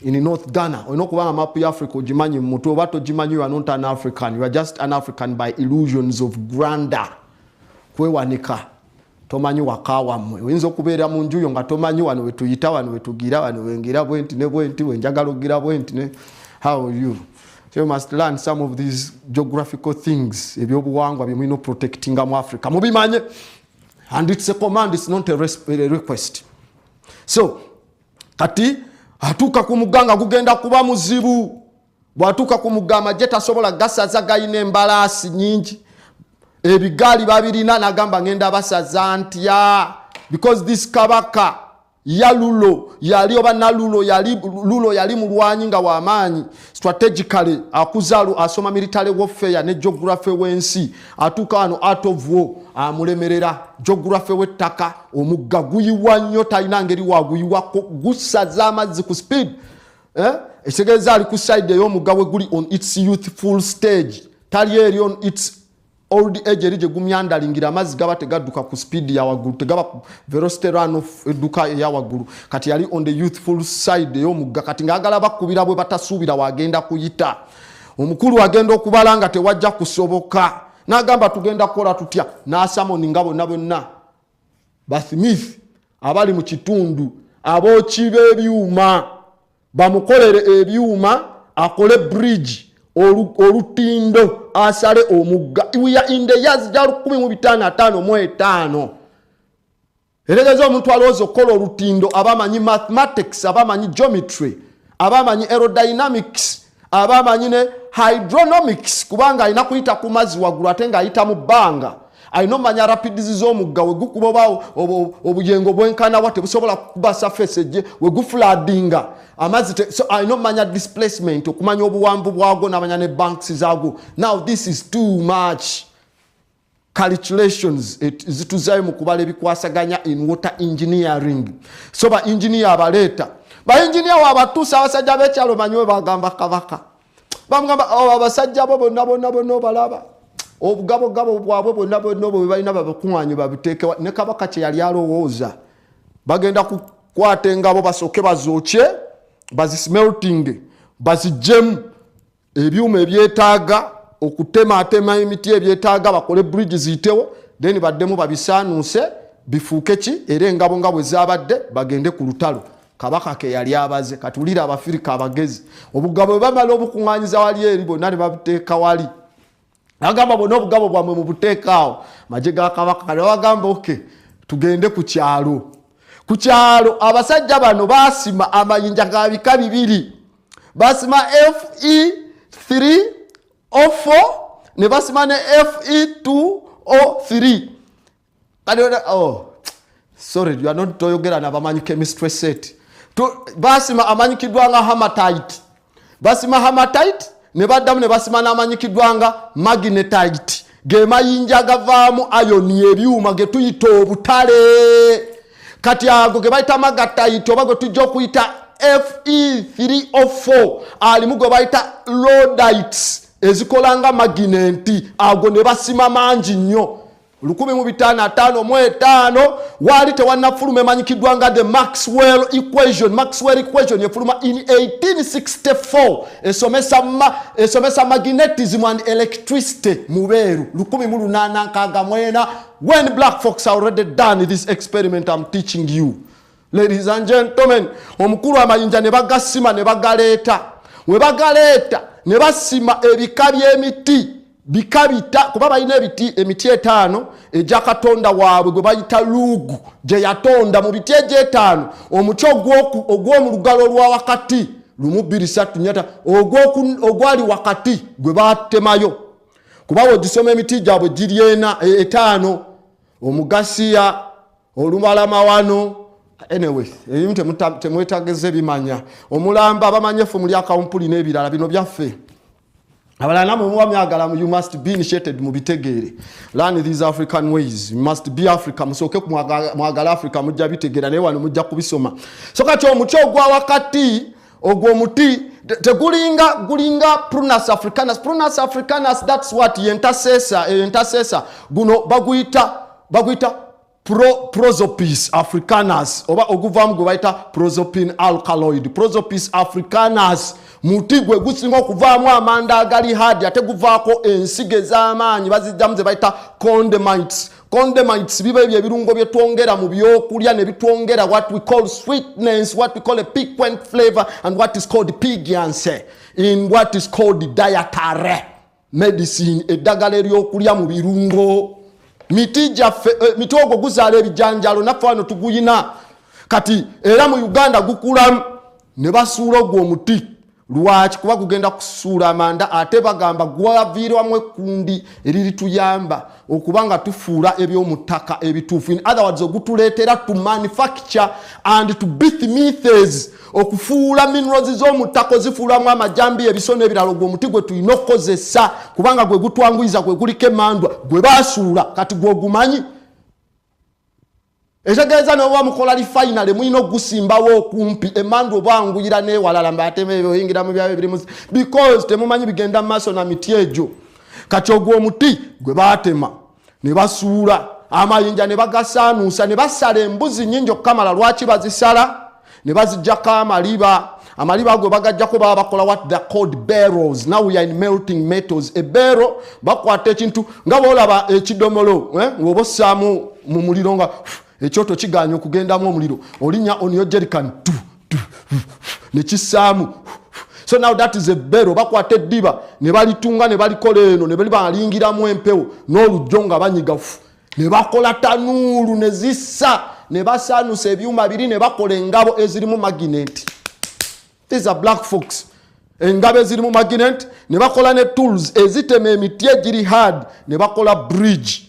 in North Ghana. Oyina okubanga map ya Africa ogimanyi mutu oba togimanyi you are not an African, you are just an African by illusions of grandeur. Kwewanika tomanyi wakawammwe oyinza okubeera mu njuyo nga tomanyi wano wetuyita wano wetugira wano wengira bwenti ne bwenti wenjagala ogira bwenti ne how are you. So you must learn some of these geographical things ebyobuwangwa bye mulina protectinga mu Africa mubimanye, and it's a command, it's not a request. So kati atuuka ku muganga gugenda kuba muzibu bwatuuka ku mugama je tasobola gasaza gayina embalaasi nyingi ebigaali babirina nagamba ngenda basaza ntya because this kabaka ya lulo yali oba na lulo yali mulwanyi nga wamaanyi strategically akuzalu asoma military warfare ne geography wensi atuuka wano out of war amulemerera geography wettaka omugga guyiwa nnyo talina ngeri waguyiwako gusaza amazzi ku speed ekitegeeza ali ku side ey'omugga we guli on its youthful stage tali eri on its old age erije gumyandalingira amazzi gaba tegadduka ku speed ya wagulu tegaba velocity run of eduka ya wagulu kati yali on the youthful side y'omugga kati ngagala bakubira bwe batasuubira wagenda kuyita omukulu agenda okubalanga tewajja kusoboka nagamba tugenda kola tutya n'asamoni ngabo nabonna Basmith abali mu kitundu abooki b'ebyuma bamukolere ebyuma akole bridge olutindo asale omugga. We are in the years ja 1555 eregeza omuntu alowooza okukola olutindo abamanyi mathematics abamanyi geometry abamanyi aerodynamics abamanyi ne hydronomics kubanga alina kuyita ku mazzi waggulu ate ng'ayita mu bbanga alina omanya rapids z'omugga we gukuba obuyengo bwenkana wa tebusobola kukuba surface ejje we gufladinga amazzi so alina omanya displacement okumanya obuwanvu bwagwo n'amanya ne banks zaagwo. Now this is too much calculations zituzayo mu kubala ebikwasaganya in water engineering. So ba engineer abaleeta ba engineer wabatuusa abasajja b'ekyalo manyiwe bagamba kabaka bamugamba abasajja bo bonna balaba obugabo bwabwe bonna bwe balina babakuŋŋaanyi babiteeke ne kabaka kye yali alowooza bagenda kukwata engabo basooke bazookye bazismelting bazijjemu ebyuma ebyetaaga okutematema emiti ebyetaaga bakole bridge ziyitewo then baddemu babisaanuuse bifuuke ki era engabo nga bwe zaabadde bagende ku lutalo. Kabaka ke yali abaze katulira Abafirika abagezi obugabo bwe bamala obukuŋŋaanyiza wali eri bonna ne babiteeka wali agamba bonna obugabo bwamwe mu buteekaawo magye ga kabaka ne bagamba okay tugende ku kyalo abasajja bano baasima amayinja ga bika bibiri basima FE304 ne basima ne FE203 sorry you are not toyogera n'abamanyi chemistry set basima amanyikidwa nga hematite basima hematite ne baddamu ne basima n'amanyikidwa nga magnetite ge mayinja gavaamu ayoni ebyuma ge tuyita obutale kati ago ge bayita magnetite oba gwe tujja okuyita FE304 alimu gwe bayita rhodites ezikola nga magineti ago ne basima mangi nnyo 1555 wali tewannafuluma emanyikidwa nga the Maxwell equation yefuluma in 1864 esomesa magnetism and electricity mubeeru 1864 when black folks are already done this experiment I'm teaching you. Ladies and gentlemen, omukulu amayinja ne bagasima ne bagaleeta we bagaleeta ne basima ebika by'emiti bikabita kuba balina emiti 5 ejja Katonda waabwe gwe bayita lugu gye yatonda mu biti ej5 omuti ogw'omu lugalo lwa wakati 1 2 3 ogwali wakati gwe batemayo kuba ogisoma emiti gyabwe giri 5 omugasiya olubalama wano anyway ebimu temwetageze bimanya omulamba abamanyefu muli akawumpuli n'ebirala bino byaffe abalana mu myagala you must be initiated mu bitegeere learn these African ways. You must be Africa musoke mwagala Africa mujja bitegeera naye wano mujja kubisoma so kati omuti ogwa wakati ogwo muti gulinga Prunus africanus that's what intercessor guno baguyita Prosopis africanus oba oguvamu gwe bayita prosopine alkaloid Prosopis africanus muti gwe gusinga okuvaamu amanda agali hadi ate guvaako ensige z'amaanyi bazijjamu ze bayita condimites biba ebyo ebirungo bye twongera mu byokulya ne bitwongera what we call sweetness, what we call a piquant flavor and what is called piquancy in what is called dietary medicine eddagala eryokulya mu birungo. Miti jaffe miti ogwo guzaala ebijanjalo naffe wano tuguyina kati era mu Uganda gukulamu ne basuula ogwo omuti lwaki kuba gugenda kusuula amanda ate bagamba gwaviirwamu ekkundi eриrituyamba okubanga tufuula ebyomuttaka ebituufu in other words ogutuleetera to manufacture and to beat methods okufuula minerals z'omuttaka zifuulamu amajambi ebisono ebirala ogwo omuti gwe tulina okukozesa kubanga gwe gutwanguyiza gwe guliko emandwa gwe baasuula kati gwogumanyi etegeeza n'oba mukola lifinale mulina okusimbawo okumpi emmandu obanguyira n'ewalala mbateme ebyo oyingira mu byabwe birimu because temumanyi bigenda mu maaso na miti egyo kati ogwo omuti gwe baatema ne basuula amayinja ne bagasaanuusa ne basala embuzi nnyingi okukamala lwaki bazisala ne bazijjako amaliba ago bagajjako baba bakola what they called barrels. Now we are in melting metals. A barrel bakwata ekintu nga boolaba ekidomolo ng'obossaamu mu muliro nga ekyoto kiganya okugendamu omuliro olinya on your jerrycan ne kisaamu. So now that is a barrel. Bakwata eddiba ne balitunga ne balikola eno ne bali balingiramu empewo n'olujjo nga banyigafu ne bakola tanuulu ne zissa ne basaanusa ebyuma biri ne bakola engabo ezirimu magnet. These are black folks. Engabo ezirimu magnet ne bakola ne tools ezitema emiti egiri hard ne bakola bridge.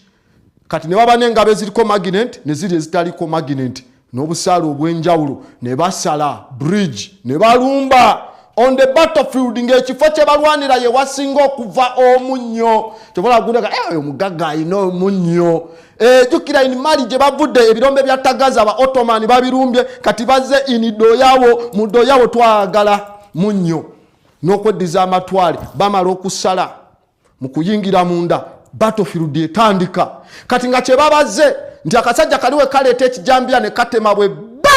Kati ne baba n'engabo eziriko magnet ne ziri ezitaliko magnet n'obusaala obw'enjawulo ne basala bridge ne balumba on the battlefield ng'ekifo kye balwanira ye wasinga okuva omunnyo kyobola gundaka omugagga alina omunnyo jjukira in Mali gye bavudde ebirombe bya Tagaza ba Ottoman babirumbye kati bazze in doyawo mu doyawo twagala munnyo n'okweddiza amatwale bamala okusala mu kuyingira munda battlefield etandika kati nga kye babazze nti akasajja kaliwe kaleeta ekijambya ne katema bwe ba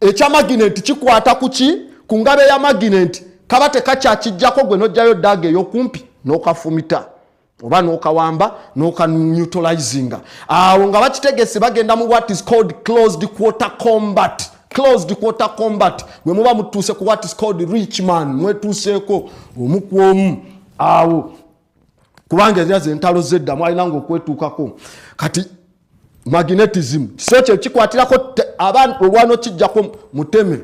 ekya magnet kikwata kuki ku ngabe ya magnet kaba tekakyakijjako gwe n'ojjayo daaga ey'okumpi n'okafumita oba n'okawamba n'okaneutralizinga awo nga bakitegese bagenda mu what is called closed quarter combat bwe muba mutuuse ku what is called rich man mwetuuseeko omu ku omu awo kubanga yaze entalo zedda mwalina okwetuukako kati magnetism kisoche kikwatirako abantu olwano kijjako muteme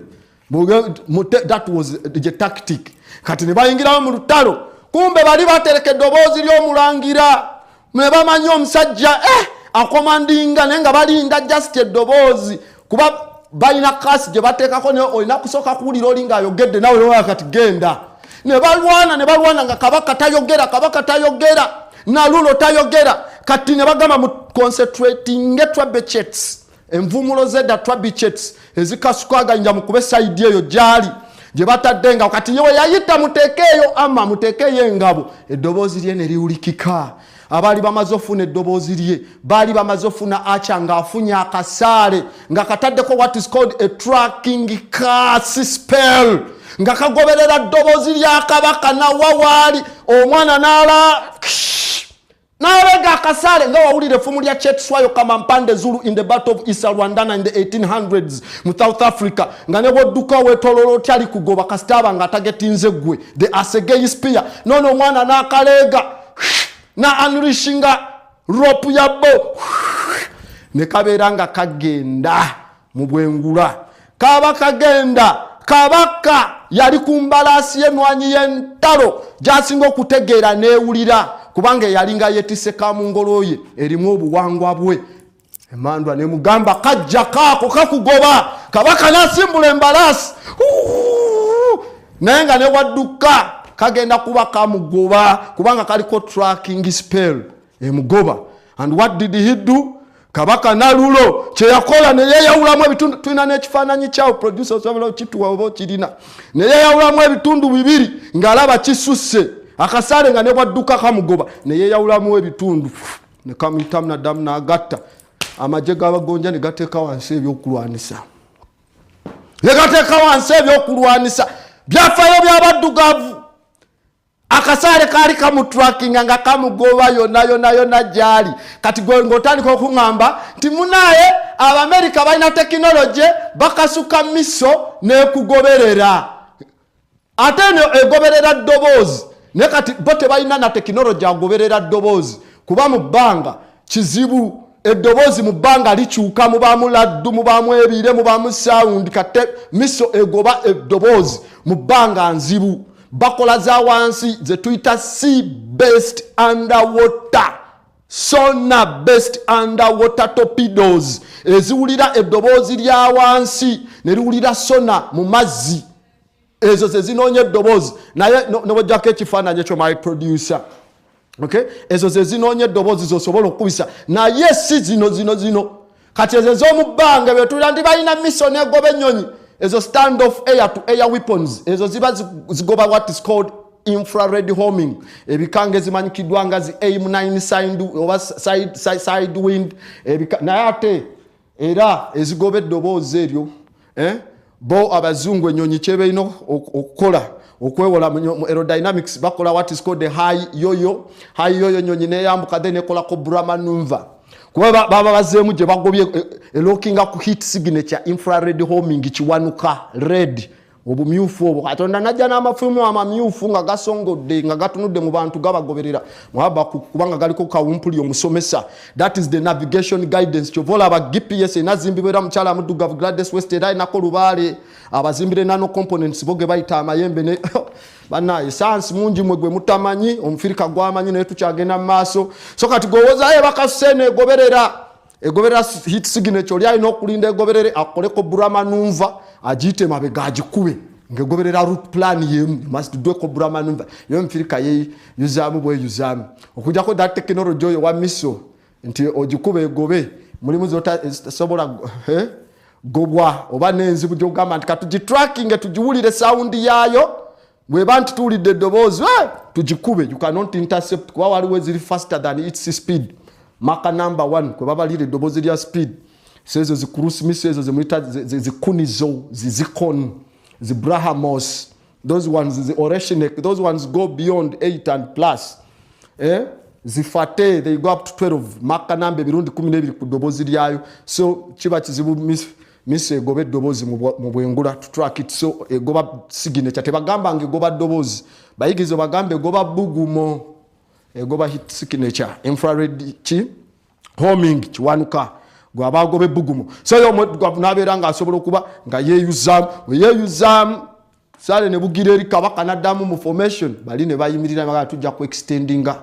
that was the tactic kati ne bayingira mu lutalo kumbe bali batereka eddoboozi ly'omulangira ne bamanyi omusajja akomandinga naye nga balinda just eddoboozi kuba balina kasi gye bateekako ne olina kusooka kuwulira oli ng'ayogedde nawe lowa kati genda ne balwana nga kabaka tayogera nalulo tayogera kati ne bagamba mu concentrating twabechets envumulo zedda twabechets ezikasukaganja mukube side eyo gyali gye batadde nga kati yewe yayita muteekeeyo ama muteekeeyo engabo eddoboozi lye ne liwulikika abali bamaze ofuna eddoboozi lye baali bamaze ofuna acha ng'afunye akasaale nga kataddeko what is called a tracking curse spell nga kagoberera ddoboozi lya kabaka nawawaali omwana n'alega akasaale nga wawulira effumu lya Chetshwayo Kamampande Zulu in the Battle of East Rwandana in the 1800s mu South Africa nga ne bwodduka wetololo otyali kugoba kasitaba nga tagetinze gwe the Assegai spear nono omwana n'akaleega na unleashinga rope ya bo ne kabeera nga kagenda mu bwengula kaba kagenda kabaka yali kumbalaasi y'emwanyi y'entalo gy'asinga okutegeera neewulira kubanga yalinga yeetisse kamungoloye erimu obuwangwa bwe emandwa ne mugamba kajja kaako kakugoba kabaka n'asimbula embalaasi naye nga ne wadduka kagenda kuba kamugoba kubanga kaliko tracking spell emugoba. And what did he do? Kabaka nalulo kyeyakola ne yeeyawulamu ebitundu tulina n'ekifaananyi kyawo producer osobola okituwa oba okirina ne yeeyawulamu ebitundu bibiri ng'alaba kisusse akasaale nga ne bwadduka kamugoba ne yeeyawulamu ebitundu ne kamuyitamu naddamu n'agatta amagye g'abagonja ne gateeka wansi ebyokulwanisa byafaayo by'abaddugavu akasaale kaali kamutrackinga nga kamugoba yonna gyali kati ng'otandika okuŋŋamba nti munaye Abamerika balina tekinologi bakasuka miso n'ekugoberera ate egoberera ddoboozi ne kati bo tebalina na tekinologi agoberera ddoboozi kuba mu bbanga kizibu eddoboozi mu bbanga likyuka mubaamu laddu mubaamu ebire mubaamu sound kate miso egoba eddoboozi mu bbanga nzibu bakola za wansi ze tuyita sea based underwater sonar based underwater torpedoes eziwulira eddoboozi lya wansi ne liwulira sona mu mazzi ezo ze zinoonya eddoboozi naye nobojjako ekifaananyi ekyo my producer okay ezo ze zinoonya eddoboozi zosobola okukubisa naye si zino kati ezo ez'omu bbanga betulira nti balina miso negoba ennyonyi ezo stand off air to air weapons ezo ziba zigoba what is called infrared homing ebikanga ezimanyikiddwa nga zi aim9 oba side wind naye ate era ezigoba eddoboozi eryo bo abazungu ennyonyi kyebalina okukola okwewola mu aerodynamics bakola what is called the high yoyo ennyonyi neyambuka then ekolako brahmaneuver kuba baba bazeemu gye bagobye elookinga ku heat signature infrared homing kiwanuka red obumyufu obwo katonda najja n'amafumu amamyufu nga gasongodde nga gatunudde mu bantu gabagoberera muhaba kubanga galiko kawumpuli omusomesa that is the navigation guidance kyovola aba GPS enazimbibwa mukyala muddugavu Gladys West era inako lubaale abazimbire nano components boge bayita amayembe ne bana science mungi mwegwe mutamanyi omufirika gwamanyi naye tukyagenda mu maaso so kati gowoozayo bakasene egoberera heat signature lyali n'okulinda egoberere akoleko brahmaneuver agiyite mabega agikube ng'egoberera route plan yemu must do ko brahmaneuver yo mfirika ye yuzaamu bweyuzaamu okujjako that technology oyo wa miso nti ogikube egobe mulimu zota sobola gobwa oba n'enzibu gy'ogamba nti katugitracking tugiwulire sound yaayo bweba nti tuwulidde eddoboozi tugikube you cannot intercept kuba waliwo eziri faster than its speed maka number 1 kwe babalire eddoboozi lya speed sezo zikurusi miso ezo zemuyita zikunizo zizikon zibrahamos those ones the oreshnek those ones go beyond 8 and plus zifate they go up to 12 maka number birundi 12 ku ddoboozi lyayo so kiba kizibu miso egoba eddoboozi mu bwengula to track it so egoba signature tebagamba ngegoba ddoboozi bayigizo bagambe egoba bugumo egoba heat signature infrared homing kiwanuka gwabagobe bugumu so yo muddugavu nabeera nga asobola okuba nga yeeyuzaamu sale ne bugira eri kabaka naddamu mu formation bali ne bayimirira nga tujja ku extendinga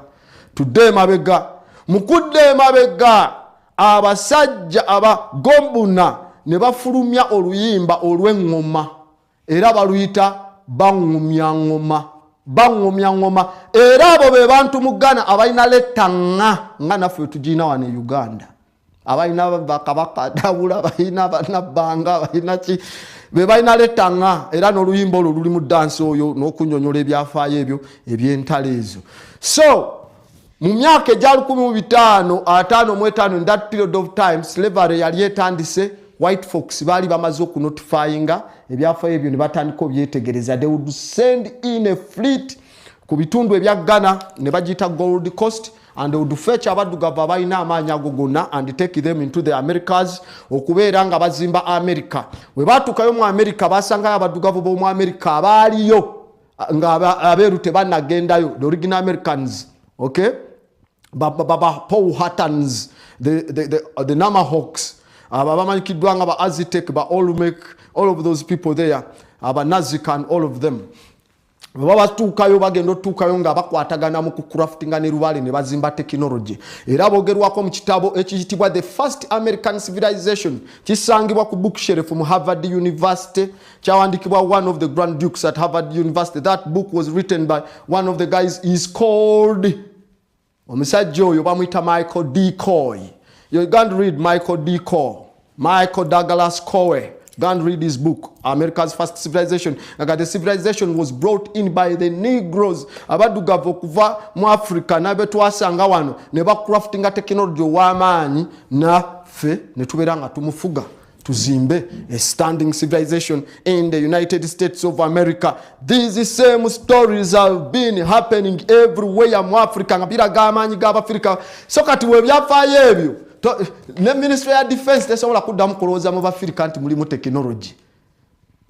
tudde mabega mukudde mabega abasajja abagombuna ne bafulumya oluyimba olw'engoma era baluyita bangumya ngoma era abo be bantu mu Ghana abalina lettanga nga naffe tugina wano e Uganda abalina bakabaka dawula abalina bannabanga abalina ki be balina lettanga era n'oluyimba olwo luli mu dansi oyo n'okunyonyola ebyafaayo ebyo eby'entalo ezo so mu myaka egya 1555 in that period of time slavery yali etandise white folks bali bamaze okunotifyinga ebyafaayo ebyo ne batandika obyetegereza they would send in a fleet ku bitundu ebya Ghana ne bagiyita Gold Coast and they would fetch abaddugavu abalina amaanyi ago gonna and take them into the Americas okubeera nga bazimba America we batuukayo mu America basangayo abaddugavu b'omu America abaaliyo nga abeeru tebanagendayo the original Americans okay Baba Powhatans the Namahawks abamanyikiddwa nga ba Aztec ba Olmec all of those people there aba Nazik and all of them baba tuukayo bagenda tuukayo nga bakwatagana mu craftinga ne rubale ne bazimba technology era bogerwako mu kitabo ekiyitibwa The First American Civilization kisangibwa ku bookshelf mu Harvard University kyawandikibwa one of the Grand Dukes at Harvard University. That book was written by one of the guys is called omusajja oyo bamuyita Michael D. Coy. You're going to read Michael D. Coy, Michael Douglas Coy. Go and read his book, America's First Civilization. The civilization was brought in by the Negroes. Abadugavu okuva mu Africa nabe twasanga wano ne ba crafting technology w'amaanyi naffe ne tubeera nga tumufuga tuzimbe a standing civilization in the United States of America. These same stories have been happening everywhere mu Africa nga biraga amaanyi g'Abafrika. So kati we byafaayo ebyo ne Ministry of Defense tesobola kuddamu kulowooza mu Bafrika nti mulimu technology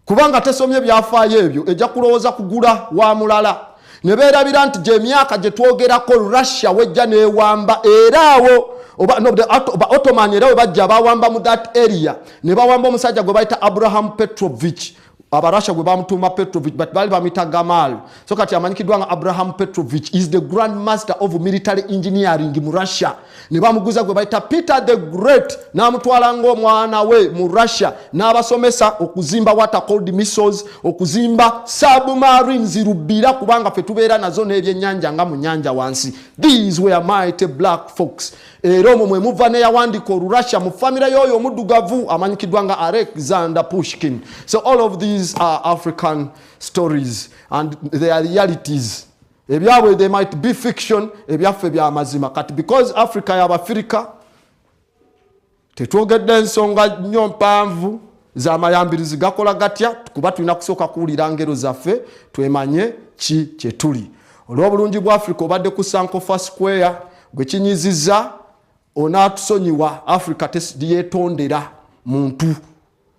kubanga tesomye byafaayo ebyo ejja kulowooza kugula wa mulala ne beerabira nti gye myaka gye twogerako Russia wejja neewamba era awo oba Ottoman era we bajja bawamba mu that area ne bawamba omusajja gwe bayita Abraham Petrovich Abarasha gwe bamutuuma Petrovich but bali bamita Gamal. So kati amanyikiddwa nga Abraham Petrovich is the grand master of military engineering mu Russia. Ne bamuguza gwe bayita Peter the Great n'amutwala ng'omwana we mu Russia n'abasomesa okuzimba water cooled missiles okuzimba submarines rubira kubanga fe tubeera nazo n'ebyennyanja nga mu nnyanja wansi. These were mighty black folks. Era omwo mwe muva ne yawandika Russia mu famire y'oyo omuddugavu amanyikiddwa nga Alexander Pushkin. So all of these are African stories and they are realities. Ebyabwe they might be fiction, ebyaffe bya mazima kati because Africa y'Abafrika tetwogedde ensonga nnyo mpanvu z'amayambirizi gakola gatya kuba tulina kusooka kuwulira ngero zaffe twemanye ki kye tuli. Olw'obulungi bwa Africa obadde ku Sankofa Square gwe kinyizizza onatusonyiwa Africa yeetondera muntu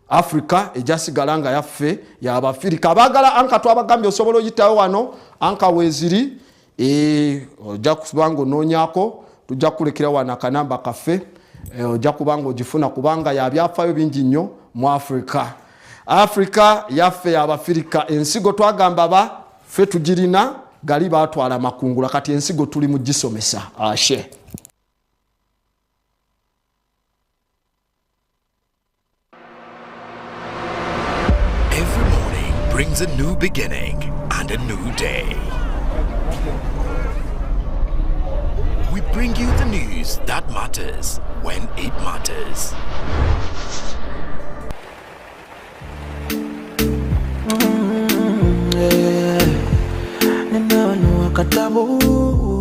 Africa ejasigala nga yaffe y'Abafrika abagala anka twabagambye osobola oyitayo wano anka weeziri ojja kubanga onoonyako tujja kulekera wano akanamba kaffe ojja kubanga ogifuna kubanga yabyafaayo bingi nnyo mu Africa yaffe y'Abafrika ensigo twagamba baffe tugirina gali baatwala makungula kati ensigo tuli mu gisomesa ashe. Every morning brings a new beginning and a new day. We bring you the news that matters when it matters. Neno wakatabu